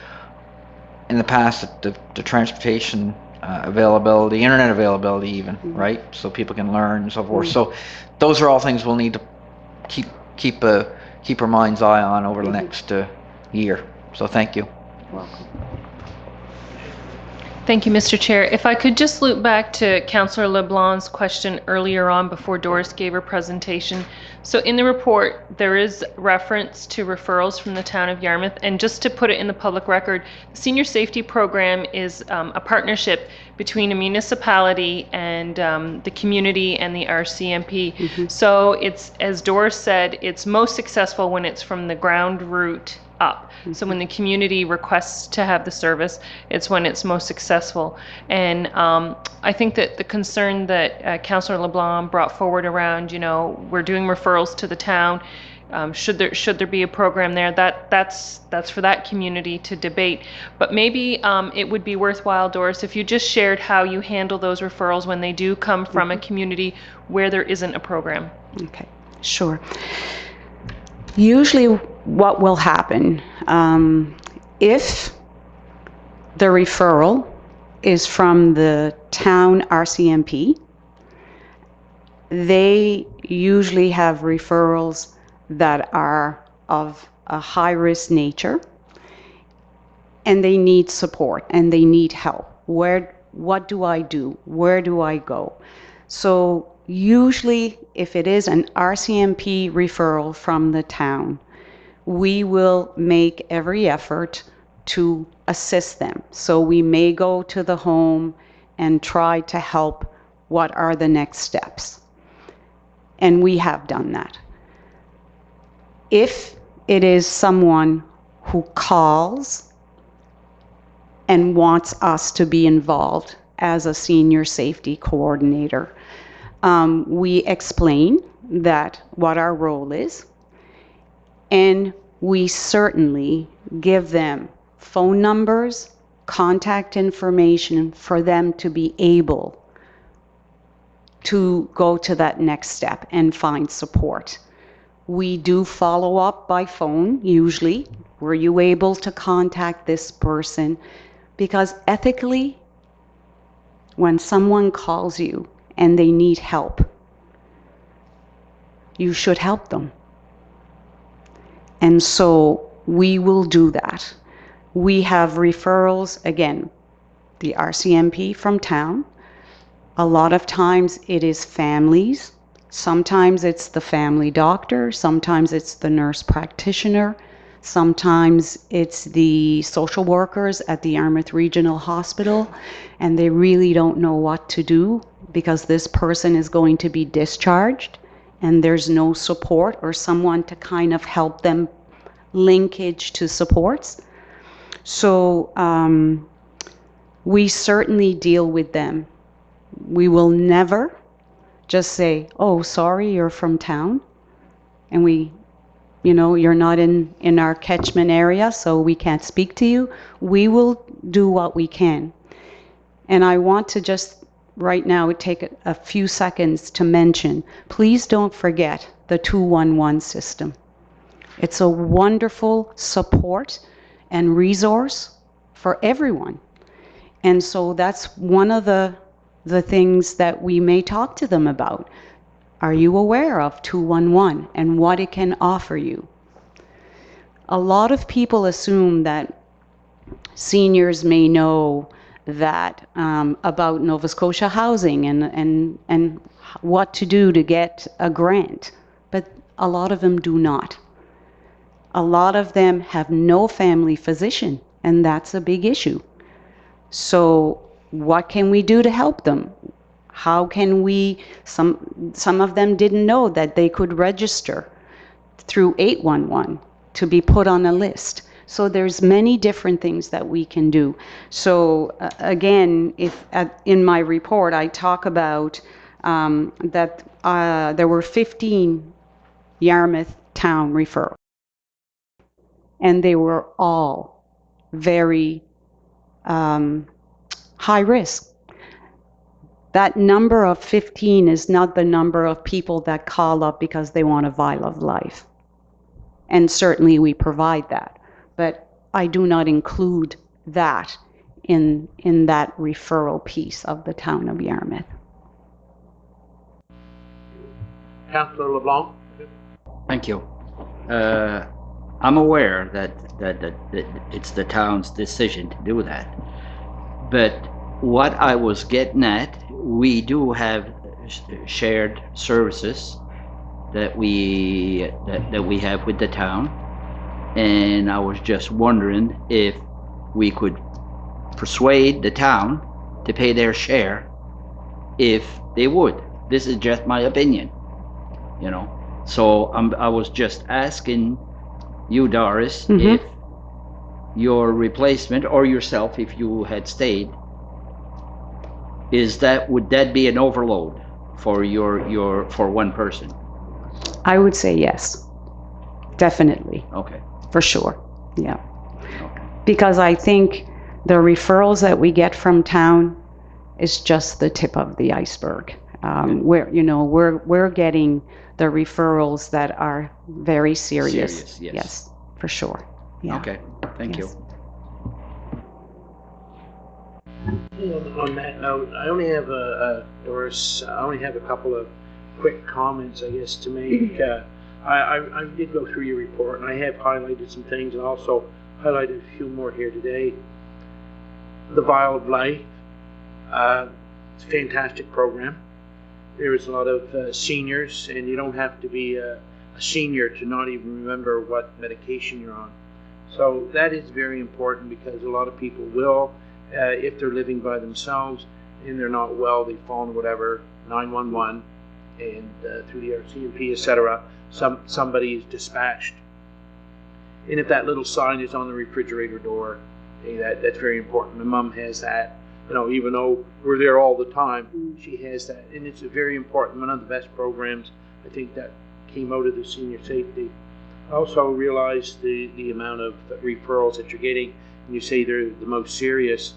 in the past, the transportation availability, internet availability, even right, so people can learn and so forth. So those are all things we'll need to keep our mind's eye on over the next year. So thank you. Welcome. Thank you, Mr. Chair. If I could just loop back to Councillor LeBlanc's question earlier on before Doris gave her presentation. So in the report, there is reference to referrals from the town of Yarmouth. And just to put it in the public record, the Senior Safety Program is a partnership between a municipality and the community and the RCMP. So it's, as Doris said, it's most successful when it's from the ground root up. So when the community requests to have the service, it's when it's most successful. And I think that the concern that Councillor LeBlanc brought forward around, we're doing referrals to the town, should there be a program there, that's for that community to debate. But maybe it would be worthwhile, Doris, if you just shared how you handle those referrals when they do come from a community where there isn't a program. Okay, sure. Usually what will happen, if the referral is from the town RCMP, they usually have referrals that are of a high-risk nature, and they need support and they need help. What do I do? Where do I go? So usually, if it is an RCMP referral from the town, we will make every effort to assist them. So we may go to the home and try to help. What are the next steps? And we have done that. If it is someone who calls and wants us to be involved as a senior safety coordinator, we explain that what our role is, and we certainly give them phone numbers, contact information for them to be able to go to that next step and find support. We do follow up by phone, usually. Were you able to contact this person? Because ethically, when someone calls you and they need help, you should help them. And so we will do that. We have referrals, again, the RCMP from town. A lot of times it is families. Sometimes it's the family doctor. Sometimes it's the nurse practitioner. Sometimes it's the social workers at the Yarmouth Regional Hospital, and they really don't know what to do because this person is going to be discharged and there's no support or someone to kind of help them linkage to supports. So we certainly deal with them. We will never just say, oh, sorry, you're from town and you're not in our catchment area, so we can't speak to you. We will do what we can. And I want to just right now take a few seconds to mention, please don't forget the 211 system. It's a wonderful support and resource for everyone. And so that's one of the things that we may talk to them about. Are you aware of 211 and what it can offer you? A lot of people assume that seniors may know that about Nova Scotia Housing and what to do to get a grant, but a lot of them do not. A lot of them have no family physician, and that's a big issue. So what can we do to help them? How can we, some of them didn't know that they could register through 811 to be put on a list. So there's many different things that we can do. So again, in my report, I talk about that there were 15 Yarmouth town referrals, and they were all very high risk. That number of 15 is not the number of people that call up because they want a vial of life. And certainly we provide that. But I do not include that in that referral piece of the town of Yarmouth. Councillor LeBlanc? Thank you. I'm aware that it's the town's decision to do that. But what I was getting at, we do have shared services that we have with the town, and I was just wondering if we could persuade the town to pay their share if they would. This is just my opinion, you know. So I was just asking you, Doris, if your replacement or yourself, if you had stayed, would that be an overload for for one person? I would say yes, definitely, Okay. for sure, yeah. Okay. Because I think the referrals that we get from town is just the tip of the iceberg. We're getting the referrals that are very serious. Serious, yes. Yes, for sure. Yeah. Okay. Thank Yes. you. On that note, I only have Doris, I only have a couple of quick comments, I guess, to make. I did go through your report, and I have highlighted some things, and also highlighted a few more here today. The Vial of Life, it's a fantastic program. There is a lot of seniors, and you don't have to be a senior to not even remember what medication you're on. So that is very important, because a lot of people will, if they're living by themselves and they're not well, they phone whatever, 911, and through the RCMP, etc., somebody is dispatched. And if that little sign is on the refrigerator door, hey, that's very important. My mom has that. You know, even though we're there all the time, she has that, and it's a very important, one of the best programs, I think, that came out of the senior safety. I also realize the amount of referrals that you're getting, and you say they're the most serious,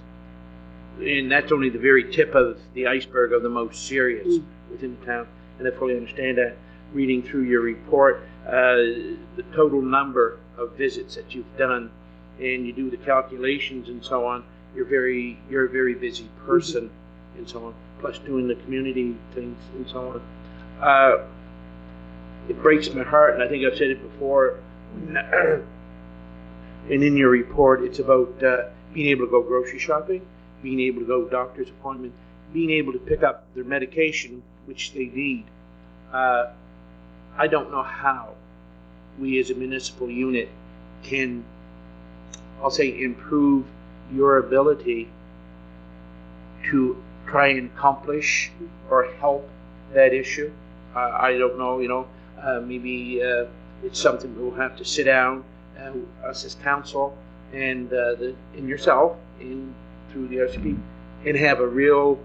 and that's only the very tip of the iceberg of the most serious within the town, and I fully understand that. Reading through your report, the total number of visits that you've done, and you do the calculations and so on, you're a very busy person and so on, plus doing the community things and so on. It breaks my heart, and I think I've said it before, and in your report, it's about being able to go grocery shopping, being able to go doctor's appointment, being able to pick up their medication, which they need. I don't know how we as a municipal unit can, I'll say, improve your ability to try and accomplish or help that issue. I don't know, maybe it's something we'll have to sit down, us as council and yourself and through the RCP, and have a real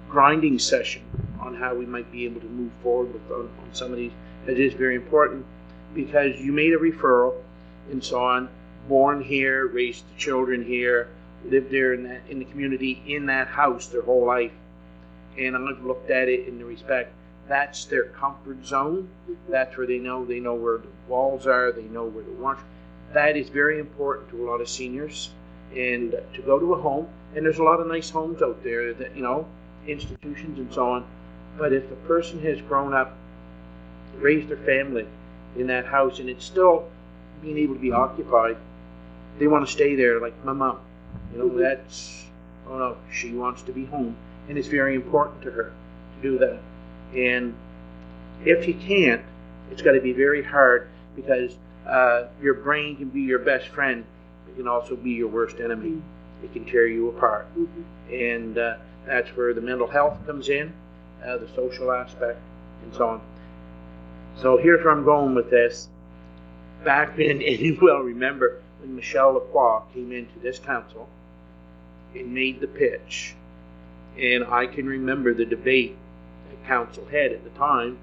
grinding session on how we might be able to move forward on some of these. It is very important, because you made a referral and so on, born here, raised the children here, lived there in the community, in that house their whole life, and I've looked at it in the respect that's their comfort zone. That's where they know where the walls are, they know where the wash. That is very important to a lot of seniors, and to go to a home, and there's a lot of nice homes out there that, institutions and so on, but if a person has grown up, raised their family in that house, and it's still being able to be occupied, they want to stay there, like my mom. She wants to be home, and it's very important to her to do that. And if you can't, it's got to be very hard, because your brain can be your best friend, it can also be your worst enemy. It can tear you apart. And that's where the mental health comes in, the social aspect, and so on. So here's where I'm going with this. Back when, and you will remember, when Michelle Lacroix came into this council and made the pitch, and I can remember the debate that council had at the time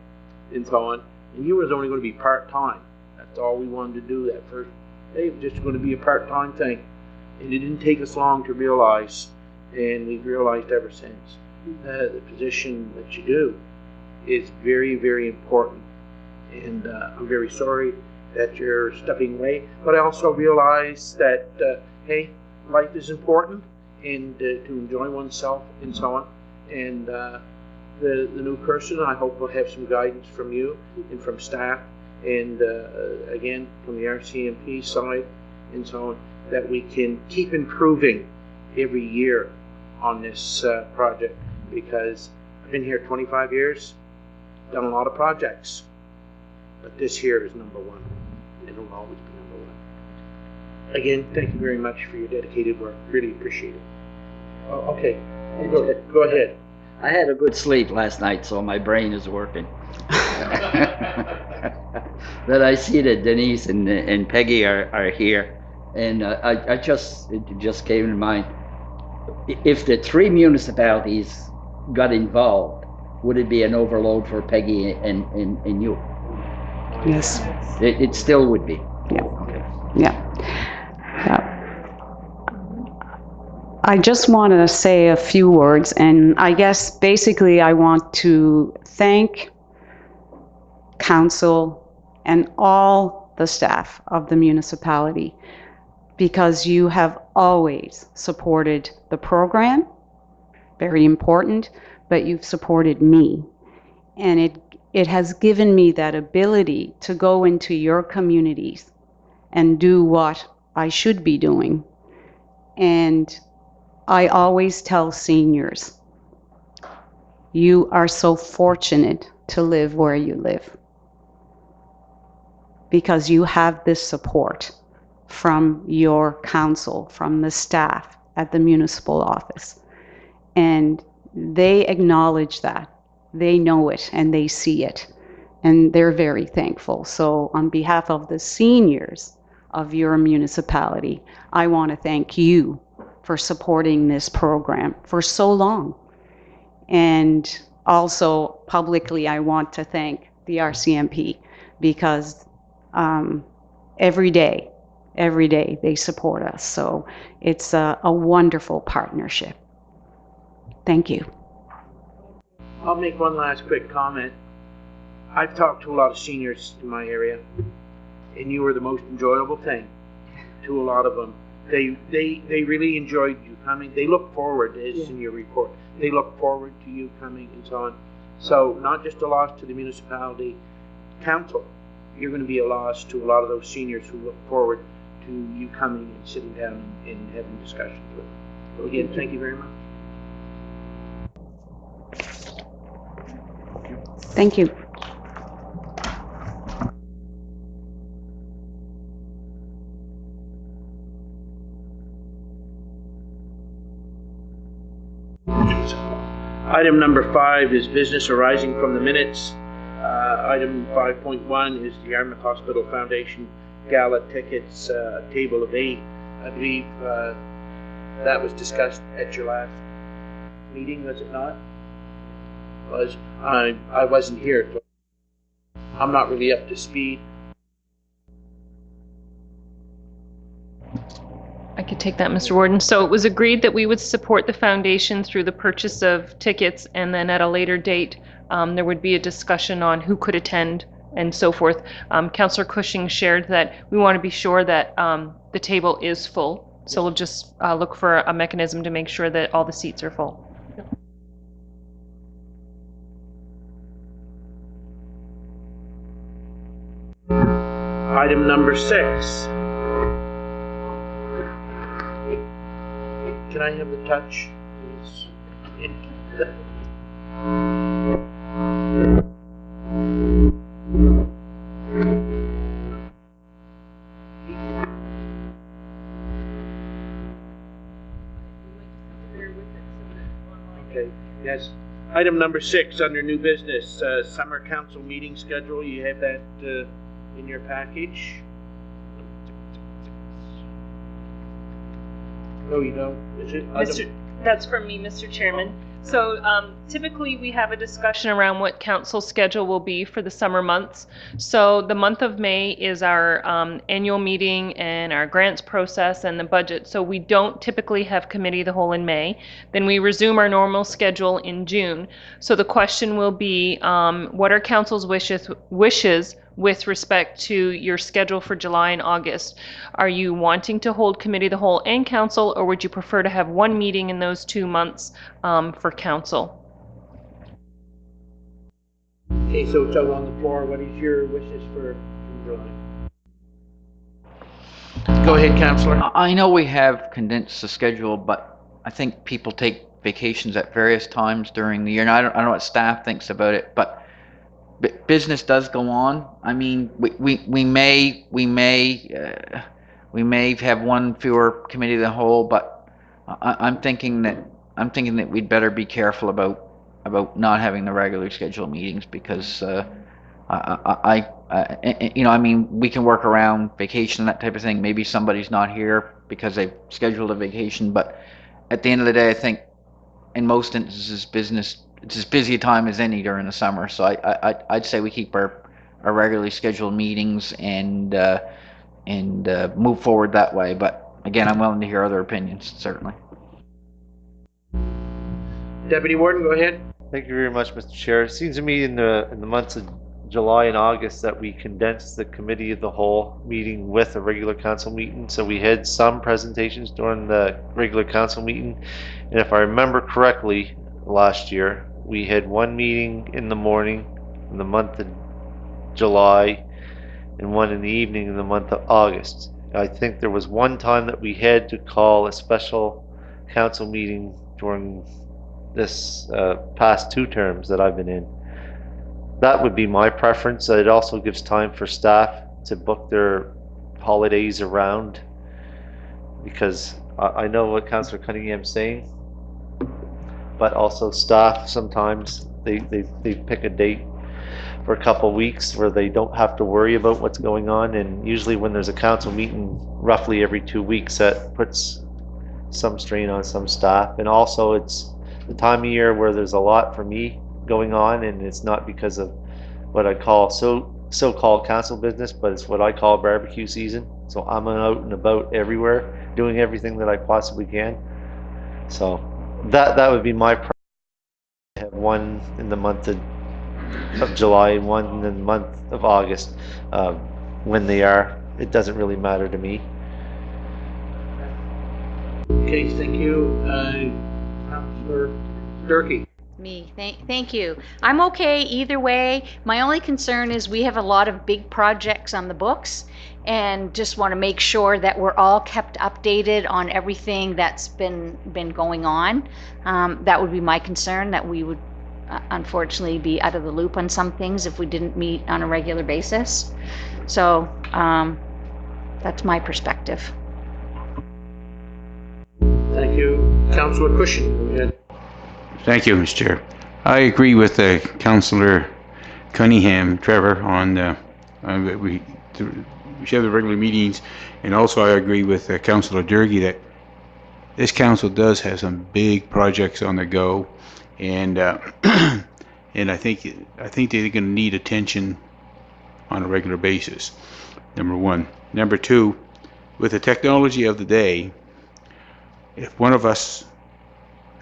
and so on, and you was only going to be part-time. That's all we wanted to do that first day. It was just going to be a part-time thing, and it didn't take us long to realize, and we've realized ever since, the position that you do is very, very important. And I'm very sorry that you're stepping away, but I also realize that, hey, life is important, and to enjoy oneself and so on. And the new person, I hope, will have some guidance from you and from staff, and again, from the RCMP side and so on, that we can keep improving every year on this project, because I've been here 25 years, done a lot of projects, but this here is number one, and will always be number one. Again, thank you very much for your dedicated work. Really appreciate it. Oh, okay, go ahead. I had a good sleep last night, so my brain is working. But I see that Denise and Peggy are here, and it just came to mind. If the 3 municipalities got involved, would it be an overload for Peggy and you? Yes. It still would be. Yeah. Okay. Yeah. I just want to say a few words, and I guess basically I want to thank council and all the staff of the municipality, because you have always supported the program, very important, but you've supported me. And it has given me that ability to go into your communities and do what I should be doing. And I always tell seniors, you are so fortunate to live where you live, because you have this support from your council, from the staff at the municipal office. And they acknowledge that. They know it and they see it. And they're very thankful. So on behalf of the seniors of your municipality, I want to thank you for supporting this program for so long. And also publicly, I want to thank the RCMP, because every day they support us. So it's a wonderful partnership. Thank you. I'll make one last quick comment. I've talked to a lot of seniors in my area, and you were the most enjoyable thing to a lot of them. They really enjoyed you coming. They look forward, as in your report, they look forward to you coming and so on. So not just a loss to the municipality council, you're going to be a loss to a lot of those seniors who look forward to you coming and sitting down and having discussions with them. So again, thank you very much. Thank you. Item number 5 is business arising from the minutes. Item 5.1 is the Yarmouth Hospital Foundation Gala tickets, table of 8. I believe that was discussed at your last meeting, was it not? I wasn't here, so I'm not really up to speed. I could take that, Mr. Warden. So it was agreed that we would support the foundation through the purchase of tickets, and then at a later date, there would be a discussion on who could attend and so forth. Councillor Cushing shared that we want to be sure that the table is full. So we'll just look for a mechanism to make sure that all the seats are full. Item number 6. Can I have the touch, please? Okay, yes. Item number 6 under new business, summer council meeting schedule. You have that in your package. No, you don't. Is it? That's from me, Mr. Chairman. So typically we have a discussion around what council's schedule will be for the summer months. So the month of May is our annual meeting and our grants process and the budget. So we don't typically have committee of the whole in May. Then we resume our normal schedule in June. So the question will be, what are council's wishes with respect to your schedule for July and August? Are you wanting to hold committee of the whole and council, or would you prefer to have one meeting in those 2 months for council? Okay, so it's out on the floor. What is your wishes for July? Go ahead, Councillor. I know we have condensed the schedule, but I think people take vacations at various times during the year, and I don't know what staff thinks about it, but business does go on. I mean, we may have one fewer committee of the whole, but I'm thinking that we'd better be careful about not having the regularly scheduled meetings, because I mean, we can work around vacation and that type of thing. Maybe somebody's not here because they've scheduled a vacation, but at the end of the day, I think in most instances, business, it's as busy a time as any during the summer. So I'd say we keep our regularly scheduled meetings and move forward that way. But again, I'm willing to hear other opinions, certainly. Deputy Warden, go ahead. Thank you very much, Mr. Chair. It seems to me in the months of July and August that we condensed the committee of the whole meeting with a regular council meeting. So we had some presentations during the regular council meeting. And if I remember correctly, last year, we had one meeting in the morning in the month of July and one in the evening in the month of August. I think there was one time that we had to call a special council meeting during this past 2 terms that I've been in. That would be my preference. It also gives time for staff to book their holidays around, because I know what Councillor Cunningham's saying, but also staff sometimes they pick a date for a couple of weeks where they don't have to worry about what's going on, and usually when there's a council meeting roughly every 2 weeks, that puts some strain on some staff. And also it's the time of year where there's a lot for me going on, and it's not because of what I call so-called council business, but it's what I call barbecue season. So I'm out and about everywhere doing everything that I possibly can. So that would be my preference. I have one in the month of July and one in the month of August. When they are, it doesn't really matter to me. Okay, thank you. Councillor Durkee. Me, thank you. I'm okay either way. My only concern is we have a lot of big projects on the books, and just want to make sure that we're all kept updated on everything that's been going on. That would be my concern, that we would unfortunately be out of the loop on some things if we didn't meet on a regular basis. So that's my perspective. Thank you. Councillor Cushion, go ahead. Thank you, Mr. Chair. I agree with Councillor Cunningham, Trevor, on we should have the regular meetings, and also I agree with Councillor Durkee that this council does have some big projects on the go, and and I think they're going to need attention on a regular basis. Number one. Number two, with the technology of the day, if one of us,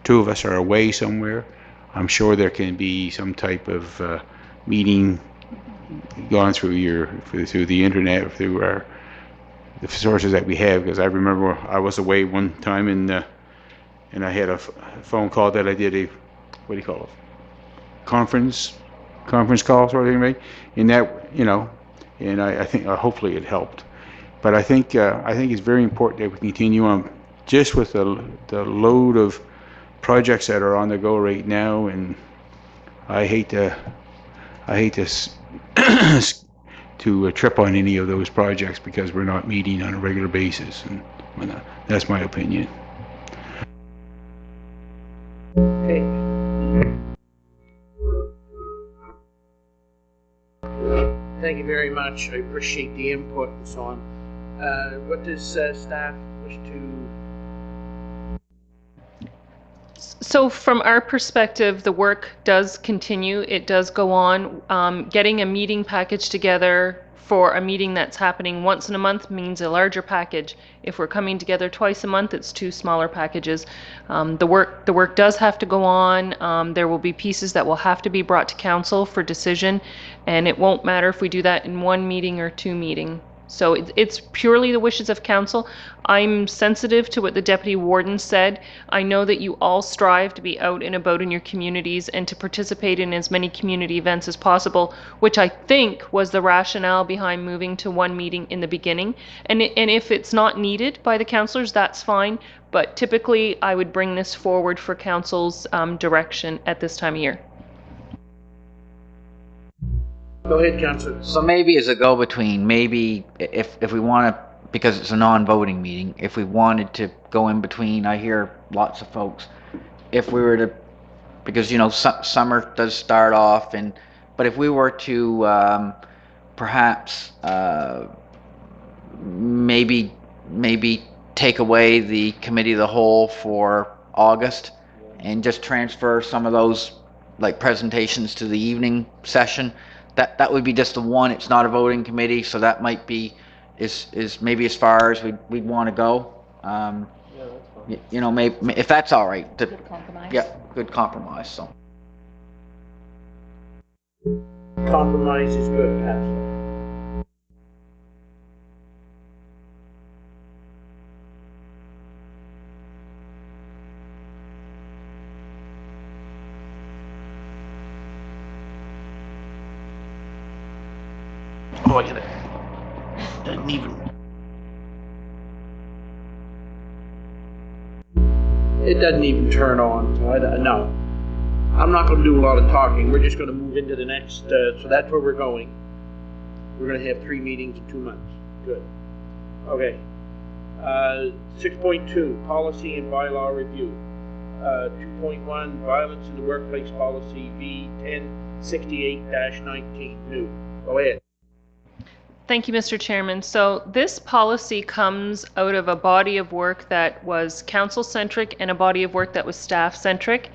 2 of us are away somewhere, I'm sure there can be some type of meeting gone through through the internet, through the sources that we have. Because I remember I was away one time, and I had a phone call that I did a, what do you call it, conference call sort of thing, right? And that, and I think hopefully it helped. But I think it's very important that we continue on just with the load of projects that are on the go right now, and I hate to to trip on any of those projects because we're not meeting on a regular basis, and that's my opinion. Okay. Thank you very much. I appreciate the input and so on. What does staff wish to? So from our perspective, the work does continue. It does go on. Getting a meeting package together for a meeting that's happening once in a month means a larger package. If we're coming together twice a month, it's 2 smaller packages. The work does have to go on. There will be pieces that will have to be brought to council for decision, and it won't matter if we do that in 1 meeting or 2 meetings. So it's purely the wishes of council. I'm sensitive to what the deputy warden said. I know that you all strive to be out and about in your communities and to participate in as many community events as possible, which I think was the rationale behind moving to 1 meeting in the beginning. And if it's not needed by the councillors, that's fine. But typically, I would bring this forward for council's direction at this time of year. Go ahead, Councillor. So maybe as a go-between, maybe if we want to, because it's a non-voting meeting, if we wanted to go in between, I hear lots of folks, if we were to, because you know summer does start off, but if we were to perhaps maybe take away the committee of the whole for August and just transfer some of those like presentations to the evening session. That would be just the one. It's not a voting committee, so that might be is maybe as far as we'd want to go. Yeah, that's fine. You know, maybe if that's all right. Good compromise. Yeah, good compromise. So Compromise is good, Councillor. Oh, I get it. Doesn't even. It doesn't even turn on, so no. I'm not going to do a lot of talking. We're just going to move into the next, so that's where we're going. We're going to have 3 meetings in 2 months. Good. Okay. 6.2, policy and bylaw review. 2.1, violence in the workplace policy, V1068-19, new. Go ahead. Thank you, Mr. Chairman. So this policy comes out of a body of work that was council-centric and a body of work that was staff-centric.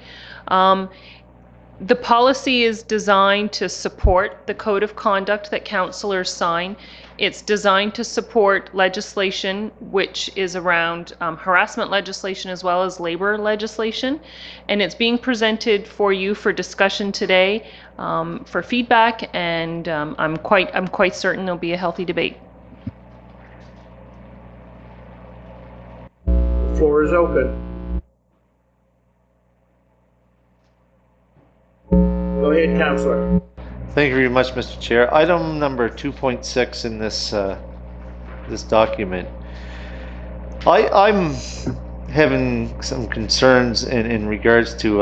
The policy is designed to support the code of conduct that councillors sign. It's designed to support legislation, which is around harassment legislation as well as labor legislation. And it's being presented for you for discussion today, for feedback, and I'm quite certain there'll be a healthy debate. The floor is open. Go ahead, Councillor. Thank you very much, Mr. Chair. Item number 2.6 in this this document. I'm having some concerns in regards to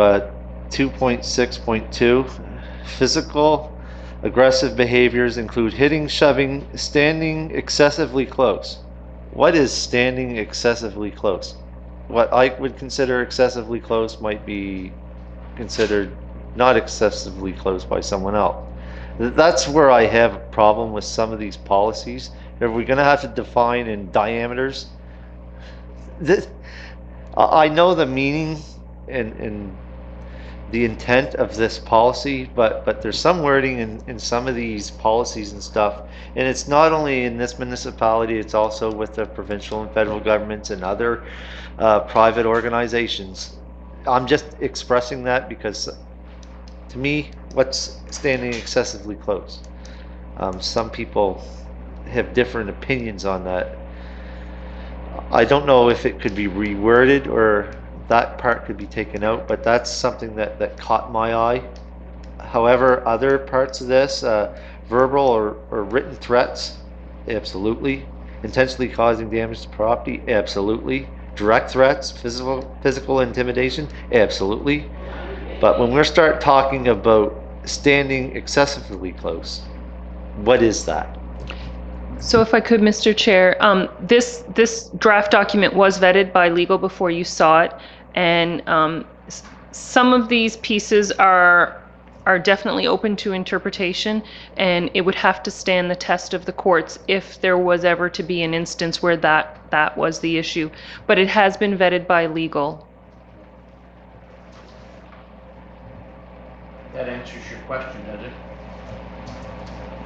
2.6.2. Physical aggressive behaviors include hitting, shoving, standing excessively close. What is standing excessively close? What I would consider excessively close might be considered not excessively close by someone else. That's where I have a problem with some of these policies. If we're going to have to define in diameters, I know the meaning and the intent of this policy, but there's some wording in some of these policies and stuff, and it's not only in this municipality, it's also with the provincial and federal governments and other private organizations. I'm just expressing that because to me, what's standing excessively close? Some people have different opinions on that. I don't know if it could be reworded or that part could be taken out, but that's something that caught my eye. However, other parts of this, verbal or written threats, absolutely. Intentionally causing damage to property, absolutely. Direct threats, physical intimidation, absolutely. But when we start talking about standing excessively close, what is that? So if I could, Mr. Chair, this draft document was vetted by legal before you saw it, and some of these pieces are definitely open to interpretation, and it would have to stand the test of the courts if there was ever to be an instance where that was the issue. But it has been vetted by legal. That answers your question, does it?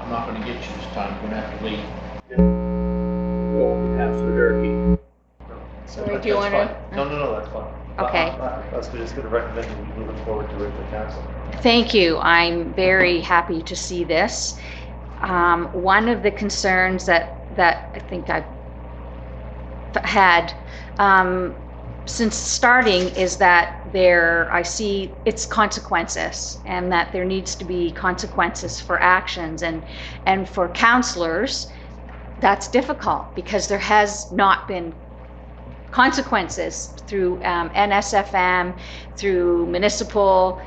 I'm not gonna get you this time, you're gonna have to leave. Councillor Durkee. Sorry, do you want to? No, that's fine. Okay. I was just gonna recommend that we move it forward to the council. Thank you. I'm very happy to see this. One of the concerns that I think I've had since starting is that I see it's consequences, and that there needs to be consequences for actions, and for councillors, that's difficult because there has not been consequences through NSFM, through municipal.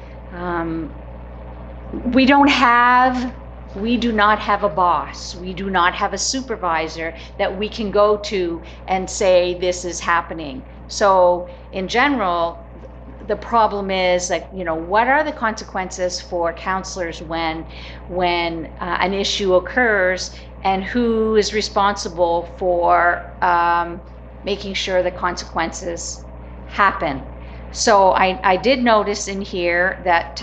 We do not have a boss. We do not have a supervisor that we can go to and say this is happening. So in general, the problem is like, what are the consequences for councillors when an issue occurs, and who is responsible for making sure the consequences happen? So I did notice in here that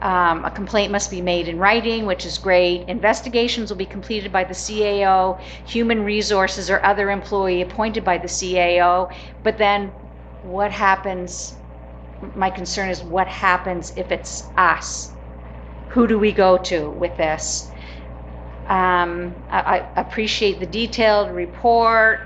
a complaint must be made in writing, which is great. Investigations will be completed by the CAO, human resources, or other employee appointed by the CAO. But then what happens? My concern is what happens if it's us? Who do we go to with this? I appreciate the detailed report.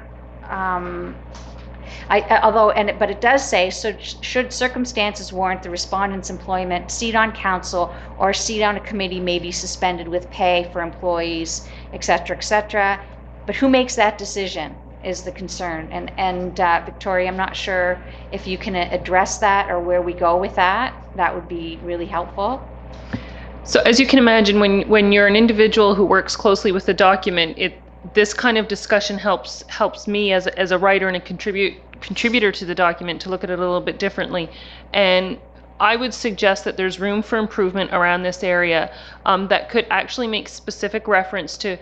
But it does say, so should circumstances warrant the respondent's employment, seat on council or seat on a committee may be suspended with pay for employees, et cetera, but who makes that decision is the concern. And Victoria, I'm not sure if you can address that or where we go with that. That would be really helpful. So as you can imagine, when you're an individual who works closely with the document, this kind of discussion helps me as a writer and a contributor to the document to look at it a little bit differently. And I would suggest that there's room for improvement around this area that could actually make specific reference to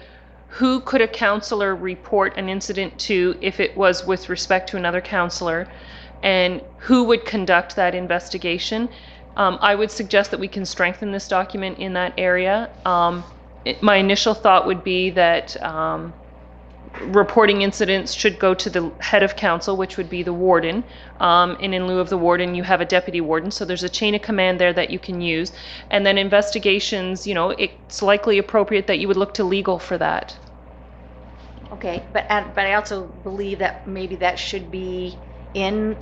who could a councillor report an incident to if it was with respect to another councillor, and who would conduct that investigation. I would suggest that we can strengthen this document in that area. My initial thought would be that reporting incidents should go to the head of council, which would be the warden, and in lieu of the warden you have a deputy warden, so there's a chain of command there that you can use. And then investigations, it's likely appropriate that you would look to legal for that. Okay, but I also believe that maybe that should be in.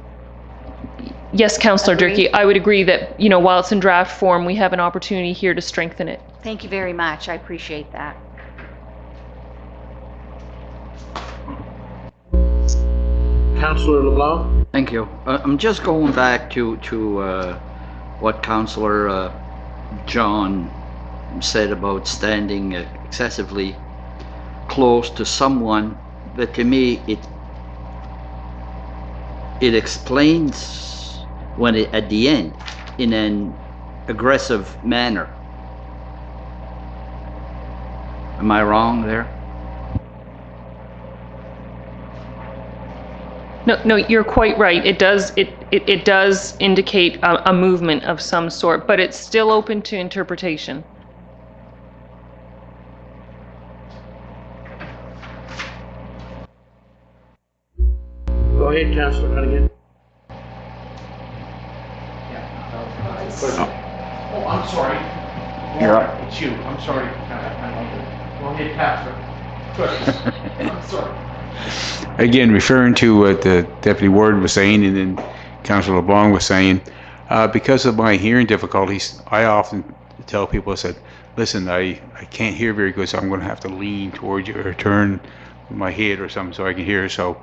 Yes, Councillor Agree. Durkee, I would agree that, while it's in draft form, we have an opportunity here to strengthen it. Thank you very much. I appreciate that. Councillor LeBlanc? Thank you. I'm just going back to what Councillor John said about standing excessively close to someone. That to me, it explains when at the end in an aggressive manner. Am I wrong there? No, you're quite right. It does indicate a movement of some sort, but it's still open to interpretation. Go ahead, Councillor Cunningham. Oh, I'm sorry. You're up. It's you. I'm sorry. Go ahead, Councillor. I'm sorry. Again, referring to what the Deputy Warden was saying, and then Councillor LeBlanc was saying, because of my hearing difficulties, I often tell people, I said, listen, I can't hear very good, so I'm going to have to lean towards you or turn my head or something so I can hear. So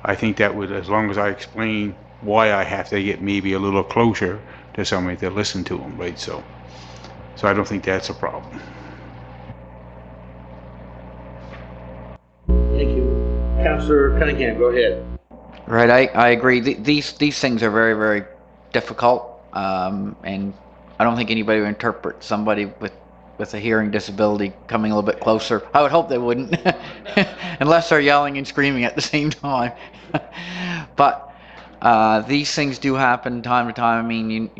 I think that would, as long as I explain why I have to get maybe a little closer to somebody to listen to them, right? So I don't think that's a problem. Thank you. Councillor Cunningham, go ahead. Right, I agree. These things are very, very difficult, and I don't think anybody would interpret somebody with a hearing disability coming a little bit closer. I would hope they wouldn't, unless they're yelling and screaming at the same time. But these things do happen time to time. I mean,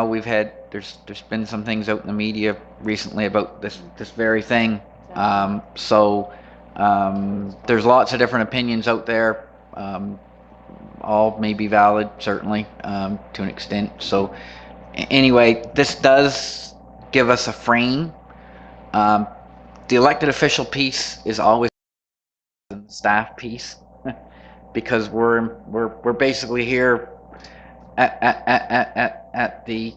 we've had there's been some things out in the media recently about this very thing. There's lots of different opinions out there. All may be valid, certainly, to an extent. So anyway, this does give us a frame. The elected official piece is always the staff piece because we're basically here at the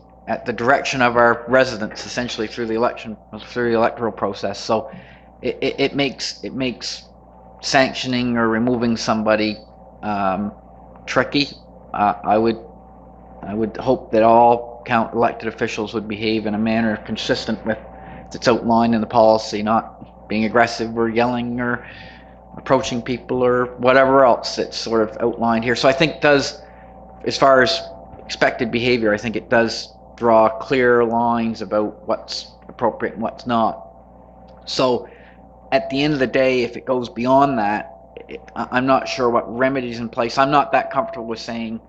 direction of our residents, essentially through the electoral process. So it makes sanctioning or removing somebody tricky. I would hope that all elected officials would behave in a manner consistent with that's outlined in the policy, not being aggressive or yelling or approaching people or whatever else that's sort of outlined here. So I think does, as far as expected behavior, I think it does draw clear lines about what's appropriate and what's not. So at the end of the day, if it goes beyond that, I'm not sure what remedies in place. I'm not that comfortable with saying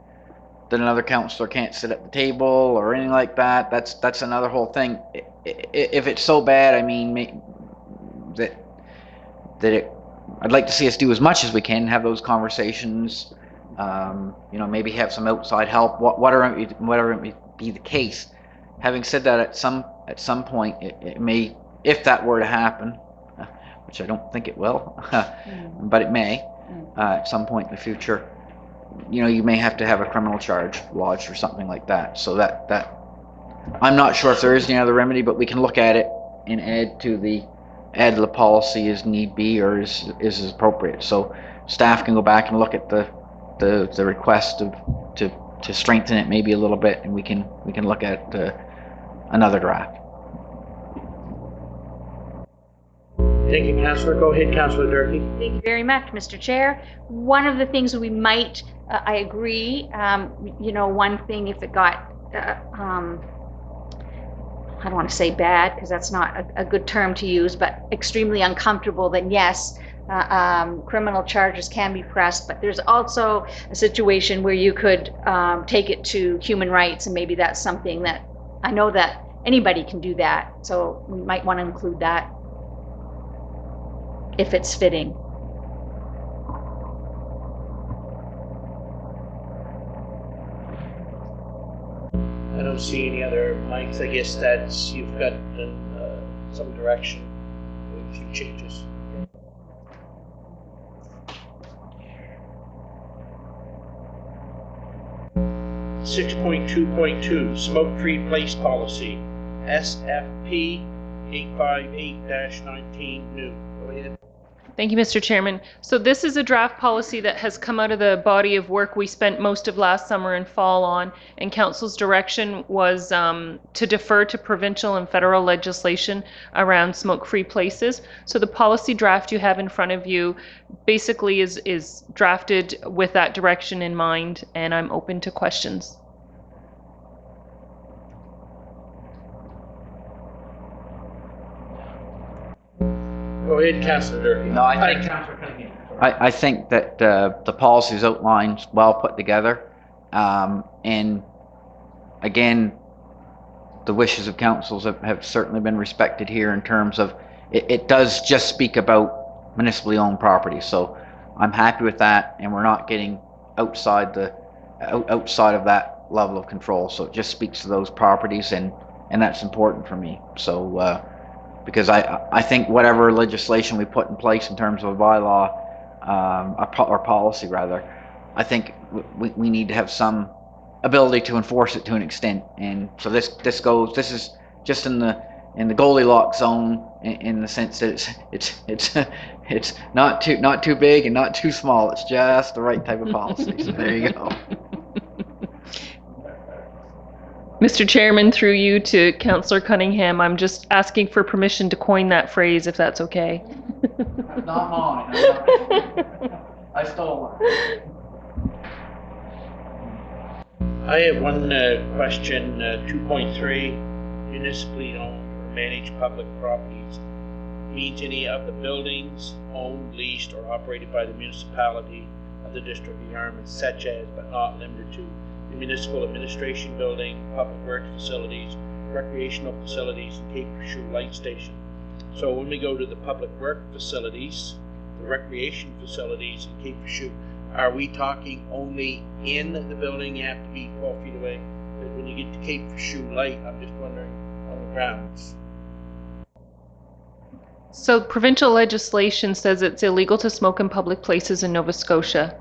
that another councillor can't sit at the table or anything like that. That's another whole thing. If it's so bad, I mean, I'd like to see us do as much as we can, have those conversations. Maybe have some outside help. Whatever it may be the case. Having said that, at some point, it may, if that were to happen, which I don't think it will, but it may, at some point in the future, you may have to have a criminal charge lodged or something like that. So that I'm not sure if there is any other remedy, but we can look at it and add to the policy as need be or is appropriate. So staff can go back and look at the request to strengthen it maybe a little bit, and we can look at another draft. Thank you, Councillor. Go ahead, Councillor Durkee. Thank you very much, Mr. Chair. One of the things we might, I agree, one thing if it got, I don't want to say bad because that's not a good term to use, but extremely uncomfortable, then yes, criminal charges can be pressed, but there's also a situation where you could take it to human rights, and maybe that's something that, I know that anybody can do that, so we might want to include that if it's fitting. I don't see any other mics. I guess that's, you've got some direction, a few changes. .2.2 Smoke-Free Place Policy, SFP 858-19 new. Go ahead. Thank you, Mr. Chairman. So this is a draft policy that has come out of the body of work we spent most of last summer and fall on, and Council's direction was to defer to provincial and federal legislation around smoke-free places. So the policy draft you have in front of you basically is drafted with that direction in mind, and I'm open to questions. Go ahead, Councillor Durkee. No, I think that the policy is outlined, well put together, and again, the wishes of councils have certainly been respected here in terms of it does just speak about municipally owned property. So I'm happy with that, and we're not getting outside of that level of control. So it just speaks to those properties, and that's important for me. So. Because I think whatever legislation we put in place in terms of a bylaw, or policy rather, I think we need to have some ability to enforce it to an extent. And so this is just in the Goldilocks zone in the sense that it's not too big and not too small. It's just the right type of policy. So there you go. Mr. Chairman, through you to Councillor Cunningham, I'm just asking for permission to coin that phrase, if that's okay. That's not mine. I stole it. I have one question, 2.3, municipally owned or managed public properties. Means any of the buildings owned, leased, or operated by the municipality of the District of Yarmouth, such as, but not limited to, the municipal administration building, public works facilities, recreational facilities and Cape Pursuit Light Station. So when we go to the public work facilities, the recreation facilities in Cape Pursuit, are we talking only in the building, you have to be 12 feet away? But when you get to Cape Pursuit Light, I'm just wondering on the grounds. So provincial legislation says it's illegal to smoke in public places in Nova Scotia.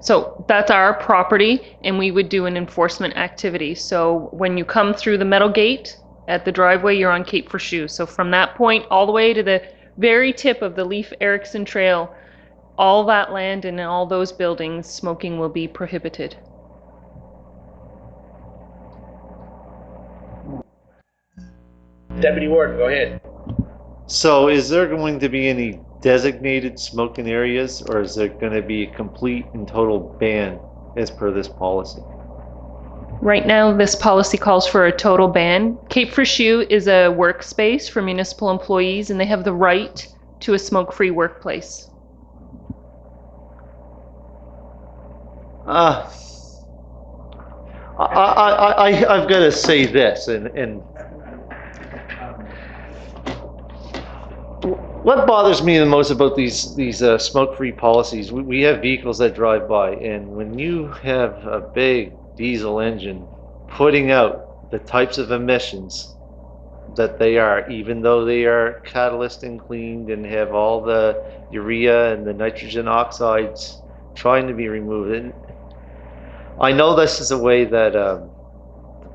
So that's our property, and we would do an enforcement activity. So when you come through the metal gate at the driveway, you're on Cape Pursuit. So from that point all the way to the very tip of the Leif Erikson Trail, all that land and all those buildings, smoking will be prohibited. Deputy Warden, go ahead. So is there going to be any designated smoking areas, or is there going to be a complete and total ban as per this policy? Right now, this policy calls for a total ban. Cape Pursuit is a workspace for municipal employees, and they have the right to a smoke-free workplace. I've got to say this, and what bothers me the most about these smoke-free policies, we have vehicles that drive by, and when you have a big diesel engine putting out the types of emissions that they are, even though they are catalyst and cleaned and have all the urea and the nitrogen oxides trying to be removed. And I know this is a way that the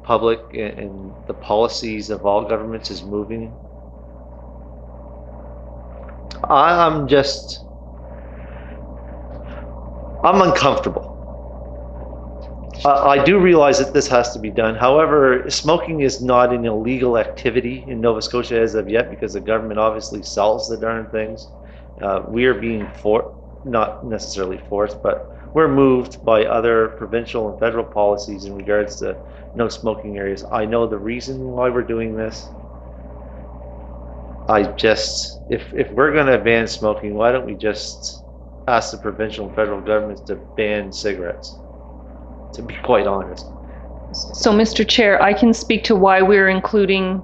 public and the policies of all governments is moving. I'm uncomfortable. I do realize that this has to be done. However, smoking is not an illegal activity in Nova Scotia as of yet, because the government obviously sells the darn things. We are being not necessarily forced, but we're moved by other provincial and federal policies in regards to no smoking areas. I know the reason why we're doing this. If we're going to ban smoking, why don't we just ask the provincial and federal governments to ban cigarettes, to be quite honest. So, Mr. Chair, I can speak to why we're including,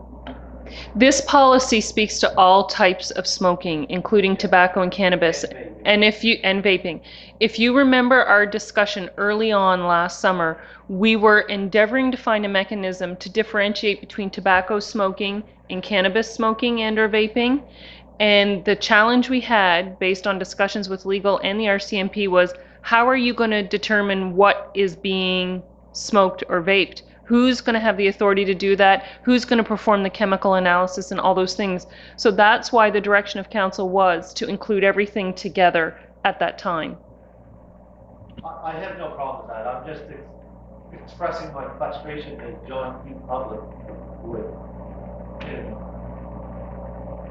this policy speaks to all types of smoking, including tobacco and cannabis, and vaping. If you remember our discussion early on last summer, we were endeavoring to find a mechanism to differentiate between tobacco smoking and cannabis smoking and or vaping. And the challenge we had, based on discussions with legal and the RCMP, was how are you going to determine what is being smoked or vaped? Who's going to have the authority to do that? Who's going to perform the chemical analysis and all those things? So that's why the direction of council was to include everything together at that time. I have no problem with that. I'm just expressing my frustration that John Q. Public would.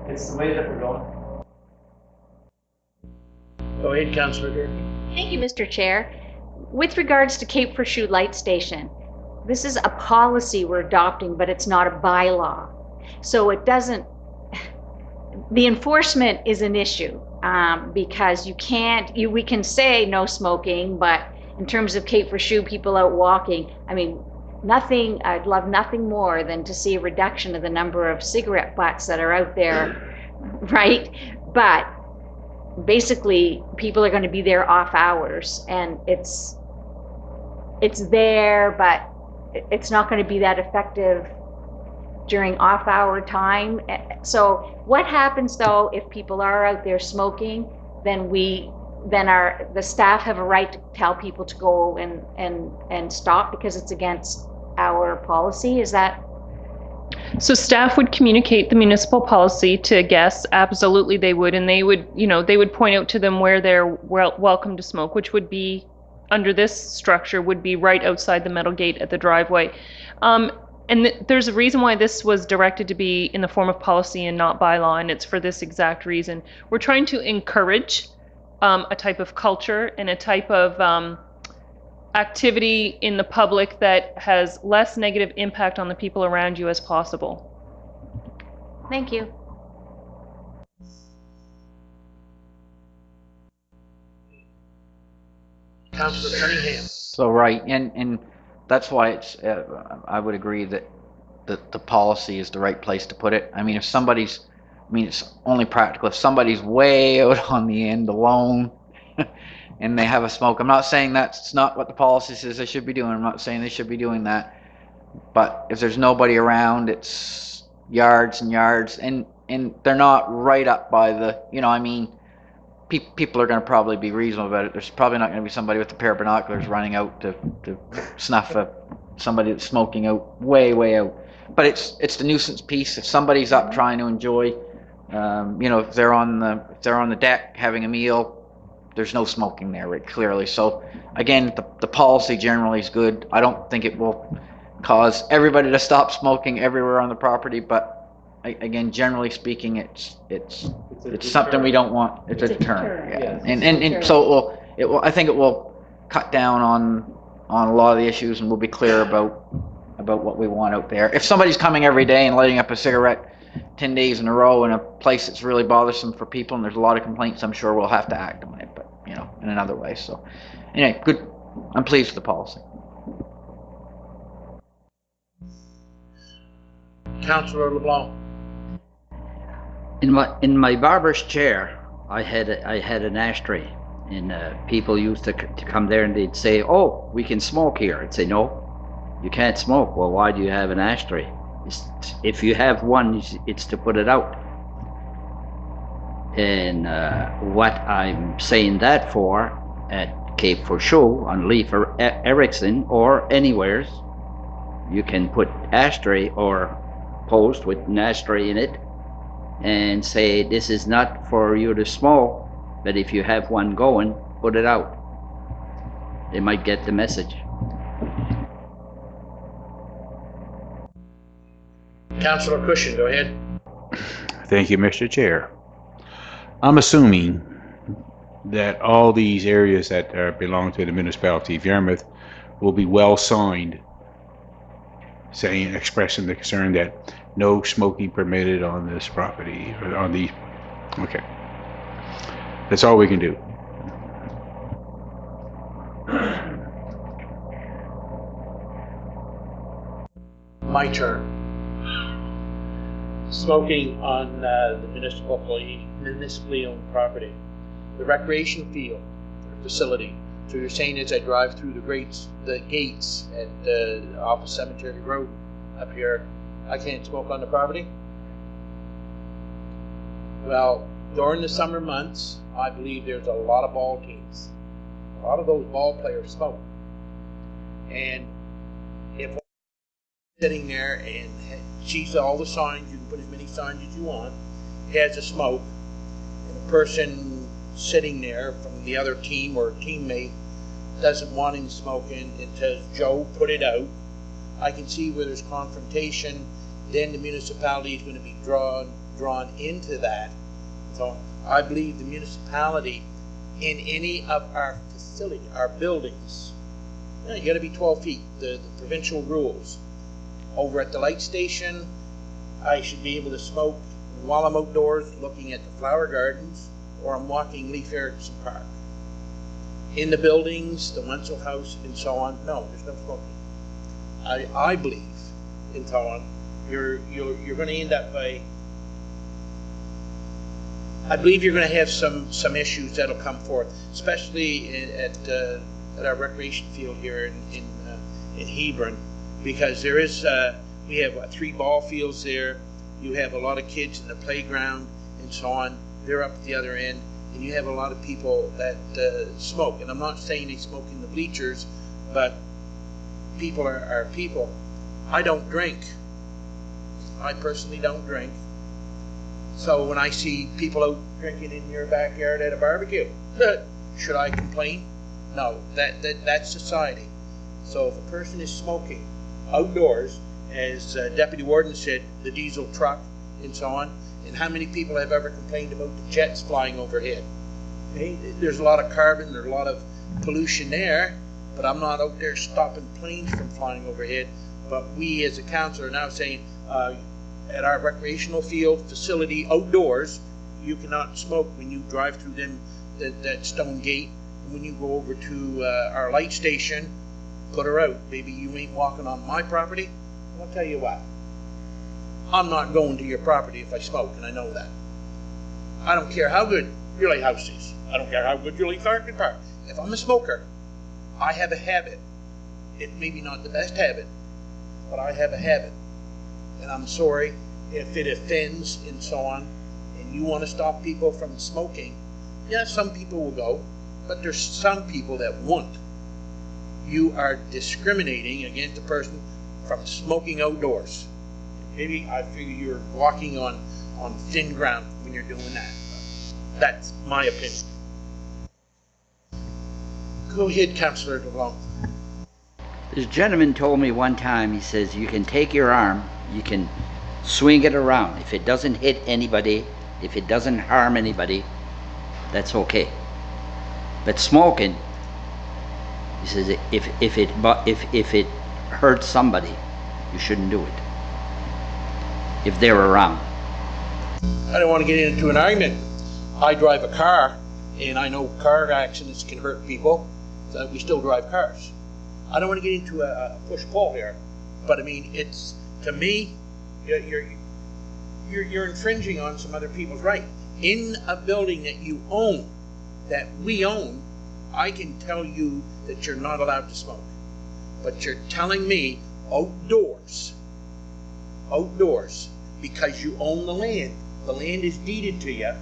It's the way that we're going. Go ahead, Councillor Durkee. Thank you, Mr. Chair. With regards to Cape Pursuit Light Station, this is a policy we're adopting, but it's not a bylaw. So it doesn't, the enforcement is an issue because we can say no smoking, but in terms of Cape Pursuit, people out walking, I mean, I'd love nothing more than to see a reduction of the number of cigarette butts that are out there, right? But basically, people are going to be there off hours, and it's there, but it's not going to be that effective during off-hour time. So what happens though if people are out there smoking? Then the staff have a right to tell people to go and stop because it's against our policy. Is that? So staff would communicate the municipal policy to guests. Absolutely, they would, and they would point out to them where they're welcome to smoke, which would be under this structure would be right outside the metal gate at the driveway. There's a reason why this was directed to be in the form of policy and not bylaw, and it's for this exact reason. We're trying to encourage a type of culture and a type of activity in the public that has less negative impact on the people around you as possible. Thank you. Councillor Cunningham. So right, and that's why it's. I would agree that the policy is the right place to put it. I mean, if somebody's, I mean, it's only practical if somebody's way out on the end alone and they have a smoke. I'm not saying that's not what the policy says they should be doing. I'm not saying they should be doing that. But if there's nobody around, it's yards and yards, and they're not right up by the, you know, I mean, people are going to probably be reasonable about it. There's probably not going to be somebody with a pair of binoculars running out to snuff somebody that's smoking out way out. But it's the nuisance piece. If somebody's up trying to enjoy, you know, if they're on the deck having a meal, there's no smoking there, right, clearly. So again, the policy generally is good. I don't think it will cause everybody to stop smoking everywhere on the property, but again, generally speaking, it's something we don't want. It's a deterrent. Yeah. And so it will I think it will cut down on a lot of the issues, and we'll be clear about what we want out there. If somebody's coming every day and lighting up a cigarette 10 days in a row in a place that's really bothersome for people and there's a lot of complaints, I'm sure we'll have to act on it, but you know, in another way. So anyway, good. I'm pleased with the policy. Councillor LeBlanc. In my barber's chair, I had an ashtray, and people used to come there and they'd say, "Oh, we can smoke here." I'd say, "No, you can't smoke." "Well, why do you have an ashtray?" If you have one, it's to put it out. And what I'm saying that for at Cape for Show on Leif Erikson or anywheres, you can put ashtray or post with an ashtray in it and say, "This is not for you to smoke, but if you have one going, put it out." They might get the message. Councillor Cushion, go ahead. Thank you, Mr. Chair. I'm assuming that all these areas that belong to the municipality of Yarmouth will be well signed, saying, expressing the concern that no smoking permitted on this property or on the. Okay, that's all we can do. My turn. Smoking on the municipally owned property. The recreation field facility. So you're saying as I drive through the gates at off of Cemetery Road up here, I can't smoke on the property? Well, during the summer months, I believe there's a lot of ball teams. A lot of those ball players smoke. And if one is sitting there and sees all the signs, you can put as many signs as you want, has a smoke, and a person sitting there from the other team or a teammate doesn't want him smoking and says, "Joe, put it out," I can see where there's confrontation. Then the municipality is going to be drawn into that. So I believe the municipality in any of our facility, our buildings, you got to be 12 feet, the provincial rules. Over at the light station, I should be able to smoke while I'm outdoors looking at the flower gardens or I'm walking Leif Erikson Park. In the buildings, the Wenzel House and so on, no, there's no smoking. I believe in so on, you're going to end up by, I believe you're going to have some issues that'll come forth, especially at our recreation field here in Hebron, because there is we have 3 ball fields there. You have a lot of kids in the playground and so on. They're up at the other end, and you have a lot of people that smoke. And I'm not saying they smoke in the bleachers, but people are people. I don't drink. I personally don't drink. So when I see people out drinking in your backyard at a barbecue, should I complain? No, that's society. So if a person is smoking outdoors, as Deputy Warden said, the diesel truck and so on, and how many people have ever complained about the jets flying overhead? Okay? There's a lot of carbon, there's a lot of pollution there, but I'm not out there stopping planes from flying overhead. But we as a council are now saying at our recreational field facility outdoors, you cannot smoke when you drive through that stone gate. And when you go over to our light station, put her out. Maybe you ain't walking on my property. I'll tell you what, I'm not going to your property if I smoke, and I know that. I don't care how good your lighthouse is. I don't care how good your Lee Clark Park. If I'm a smoker, I have a habit. It may be not the best habit, but I have a habit. And I'm sorry if it offends and so on, and you want to stop people from smoking. Yeah, some people will go, but there's some people that won't. You are discriminating against a person from smoking outdoors. Maybe I figure you're walking on thin ground when you're doing that. That's my opinion. Go ahead, Councillor DeLong. This gentleman told me one time, he says, you can take your arm, you can swing it around. If it doesn't hit anybody, if it doesn't harm anybody, that's okay. But smoking, he says, if it hurts somebody, you shouldn't do it. If they're around. I don't want to get into an argument. I drive a car, and I know car accidents can hurt people, so we still drive cars. I don't want to get into a push-pull here, but I mean, it's, to me, you're infringing on some other people's right. In a building that you own, that we own, I can tell you that you're not allowed to smoke. But you're telling me outdoors, because you own the land is deeded to you,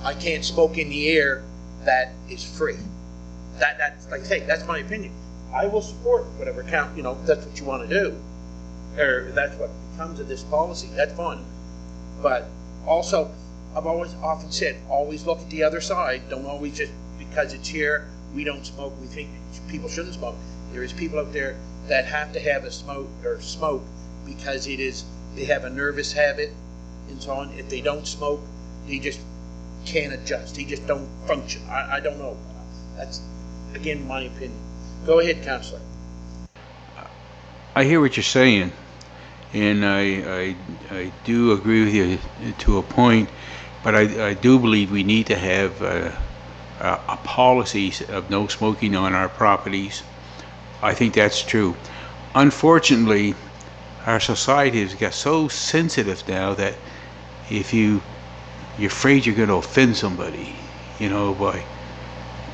I can't smoke in the air that is free. That's like I say, that's my opinion. I will support whatever count, that's what you want to do, or that's what becomes of this policy. That's fine. But also, I've always often said, always look at the other side. Don't always just because it's here, we don't smoke, we think people shouldn't smoke. There is people out there that have to have a smoke because they have a nervous habit and so on. If they don't smoke, they just can't adjust. They just don't function. I don't know. That's, again, my opinion. Go ahead, Councillor. I hear what you're saying, and I do agree with you to a point, but I do believe we need to have a policy of no smoking on our properties. I think that's true. Unfortunately, our society has got so sensitive now that if you're afraid you're going to offend somebody, by,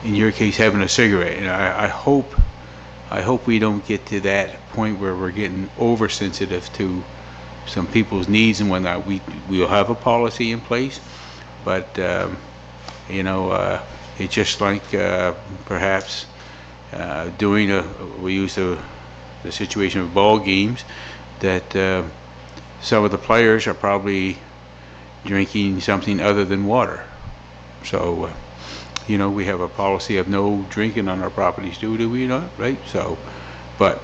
in your case, having a cigarette. And I hope we don't get to that point where we're getting oversensitive to some people's needs and whatnot. We'll have a policy in place, but it's just like perhaps we use the situation of ball games that some of the players are probably drinking something other than water. So, we have a policy of no drinking on our properties, do we not? Right? So, but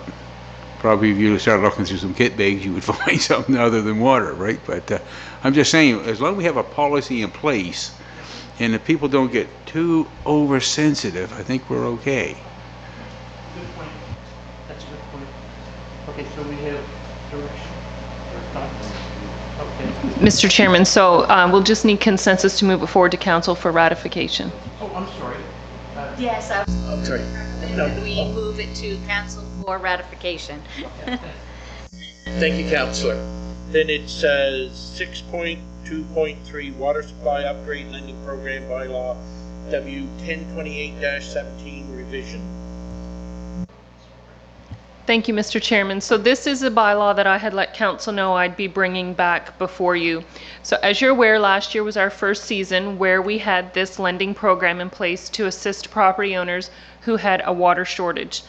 probably if you start looking through some kit bags, you would find something other than water, right? But I'm just saying, as long as we have a policy in place and the people don't get too oversensitive, I think we're okay. Good point. That's a good point. Okay, so we have direction. Okay. Mr. Chairman, so we'll just need consensus to move it forward to council for ratification. Oh, I'm sorry. Yes, I'm sorry. No. we move it to council for ratification. Thank you, Councillor. Then it says 6.2.3 Water Supply Upgrade Lending Program Bylaw W 1028-17 revision. Thank you, Mr. Chairman. So this is a bylaw that I had let council know I'd be bringing back before you. So as you're aware, last year was our first season where we had this lending program in place to assist property owners who had a water shortage.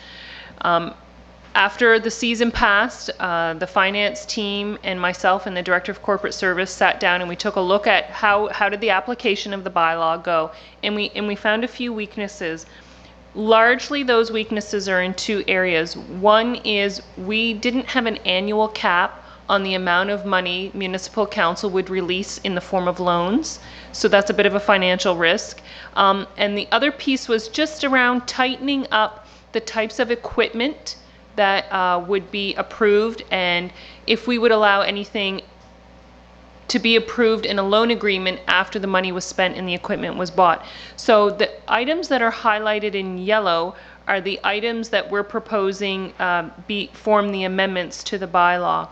After the season passed, the finance team and myself and the Director of Corporate Service sat down and we took a look at how did the application of the bylaw go, and we found a few weaknesses. Largely, those weaknesses are in two areas. One is we didn't have an annual cap on the amount of money municipal council would release in the form of loans. So that's a bit of a financial risk. And the other piece was just around tightening up the types of equipment that would be approved, and if we would allow anything to be approved in a loan agreement after the money was spent and the equipment was bought. So the items that are highlighted in yellow are the items that we're proposing form the amendments to the bylaw.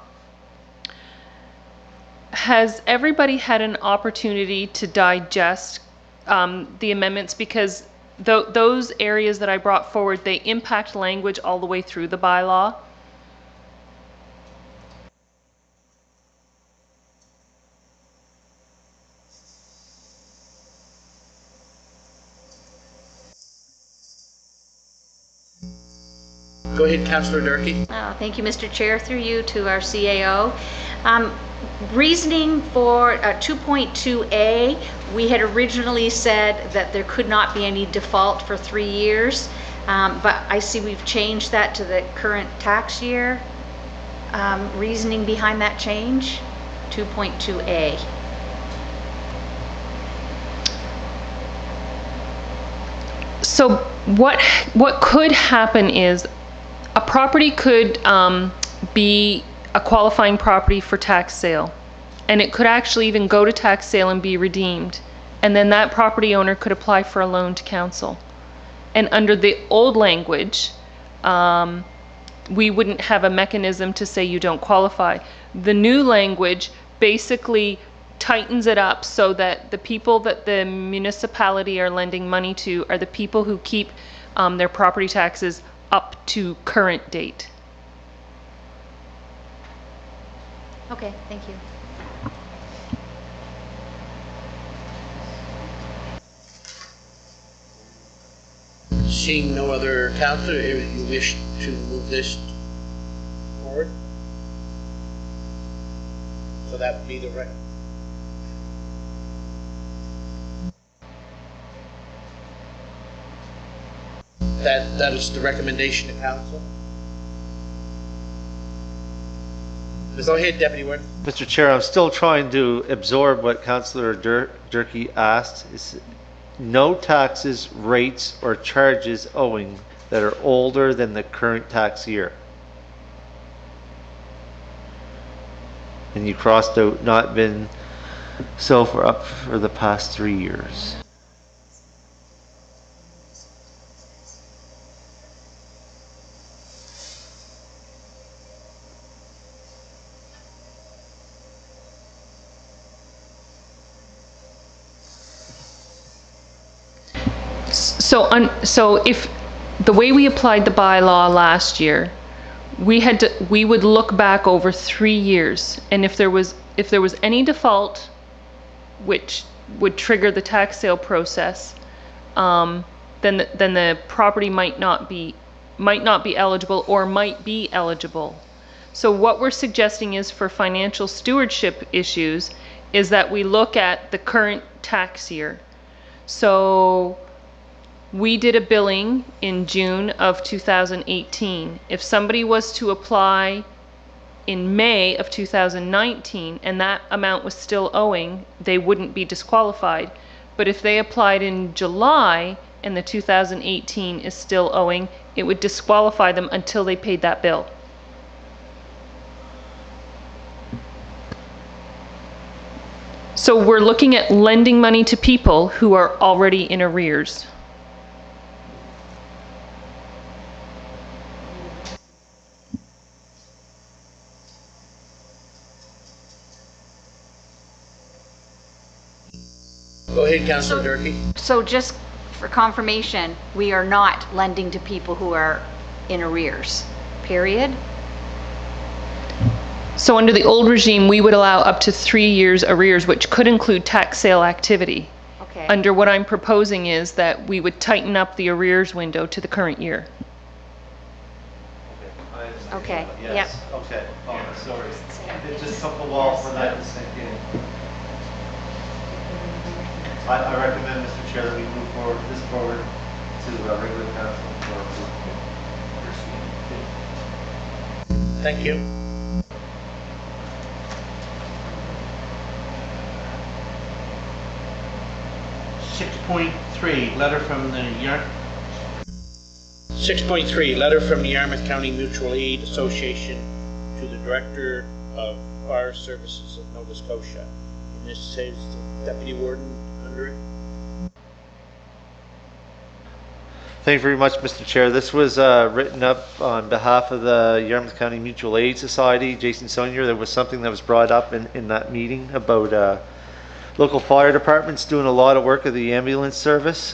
Has everybody had an opportunity to digest the amendments? Because those areas that I brought forward, they impact language all the way through the bylaw. Go ahead, Councillor Durkee. Thank you, Mr. Chair. Through you to our CAO. Reasoning for 2.2A, we had originally said that there could not be any default for 3 years, but I see we've changed that to the current tax year. Reasoning behind that change, 2.2A. So what could happen is a property could be a qualifying property for tax sale, and it could actually even go to tax sale and be redeemed, and then that property owner could apply for a loan to council. And under the old language, we wouldn't have a mechanism to say you don't qualify. The new language basically tightens it up so that the people that the municipality are lending money to are the people who keep their property taxes up to current date. Okay, thank you. Seeing no other councillor, if you wish to move this forward. So that would be the right. That is the recommendation to council. Go ahead, Deputy Warden. Mr. Chair, I'm still trying to absorb what Councillor Durkee asked. Is no taxes, rates, or charges owing that are older than the current tax year. And you crossed out not been so for up for the past 3 years. So if the way we applied the bylaw last year, we would look back over 3 years, and if there was any default which would trigger the tax sale process, then the property might not be eligible or might be eligible. So what we're suggesting is for financial stewardship issues is that we look at the current tax year. So we did a billing in June of 2018. If somebody was to apply in May of 2019 and that amount was still owing, they wouldn't be disqualified. But if they applied in July and the 2018 is still owing, it would disqualify them until they paid that bill. So we're looking at lending money to people who are already in arrears. Go ahead, Councillor Durkee. So just for confirmation, we are not lending to people who are in arrears, period? So under the old regime, we would allow up to 3 years arrears, which could include tax sale activity. Okay. Under what I'm proposing is that we would tighten up the arrears window to the current year. Okay, Yes. Okay. Oh, sorry. It just took a while for that to sink in. I recommend, Mr. Chair, that we move this forward to regular council for approval. Thank you. Letter from the 6.3, letter from the Yarmouth County Mutual Aid Association to the Director of Fire Services of Nova Scotia. And this says the Deputy Warden under it. Thank you very much, Mr. Chair. This was written up on behalf of the Yarmouth County Mutual Aid Society. Jason Sonier, there was something that was brought up in that meeting about local fire departments doing a lot of work of the ambulance service.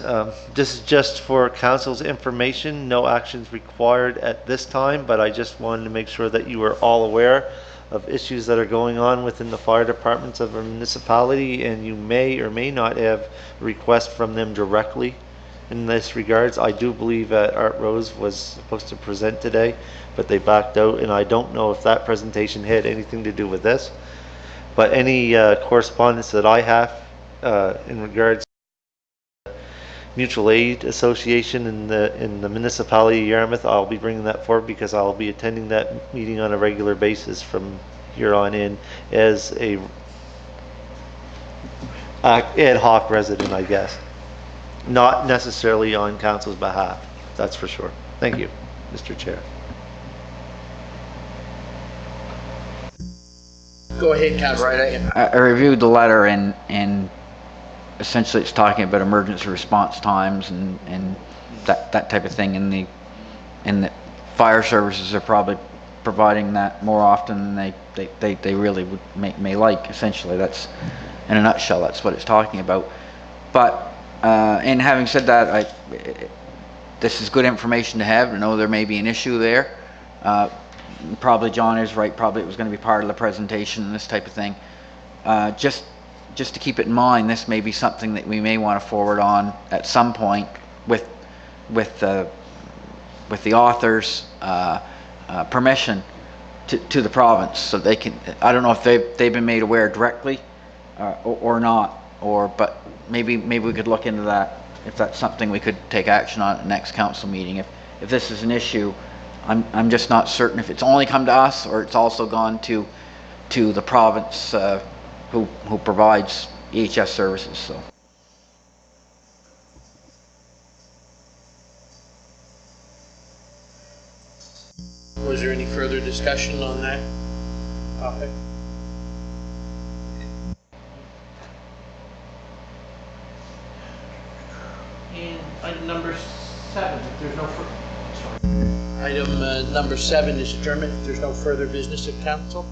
This is just for council's information. No actions required at this time, but I just wanted to make sure that you were all aware of issues that are going on within the fire departments of a municipality, and you may or may not have requests from them directly in this regards. I do believe Art Rose was supposed to present today, but they backed out, and I don't know if that presentation had anything to do with this. But any correspondence that I have in regards to Mutual Aid Association in the municipality of Yarmouth, I'll be bringing that forward because I'll be attending that meeting on a regular basis from here on in as a ad hoc resident, I guess. Not necessarily on council's behalf, that's for sure. Thank you, Mr. Chair. Go ahead, Councillor. I reviewed the letter and essentially it's talking about emergency response times and that type of thing, and the fire services are probably providing that more often than they really would may like. Essentially, that's in a nutshell, that's what it's talking about. But and having said that, this is good information to have, to know there may be an issue there. Probably John is right, probably it was going to be part of the presentation and this type of thing. Just to keep it in mind, this may be something that we may want to forward on at some point with the author's permission to the province, so they can, I don't know if they've been made aware directly or not, but maybe we could look into that, if that's something we could take action on at the next council meeting. If this is an issue, I'm just not certain if it's only come to us or it's also gone to the province who provides EHS services. So. Was there any further discussion on that topic? And item number 7, if there's no further... Item number 7 is adjournment if there's no further business of council.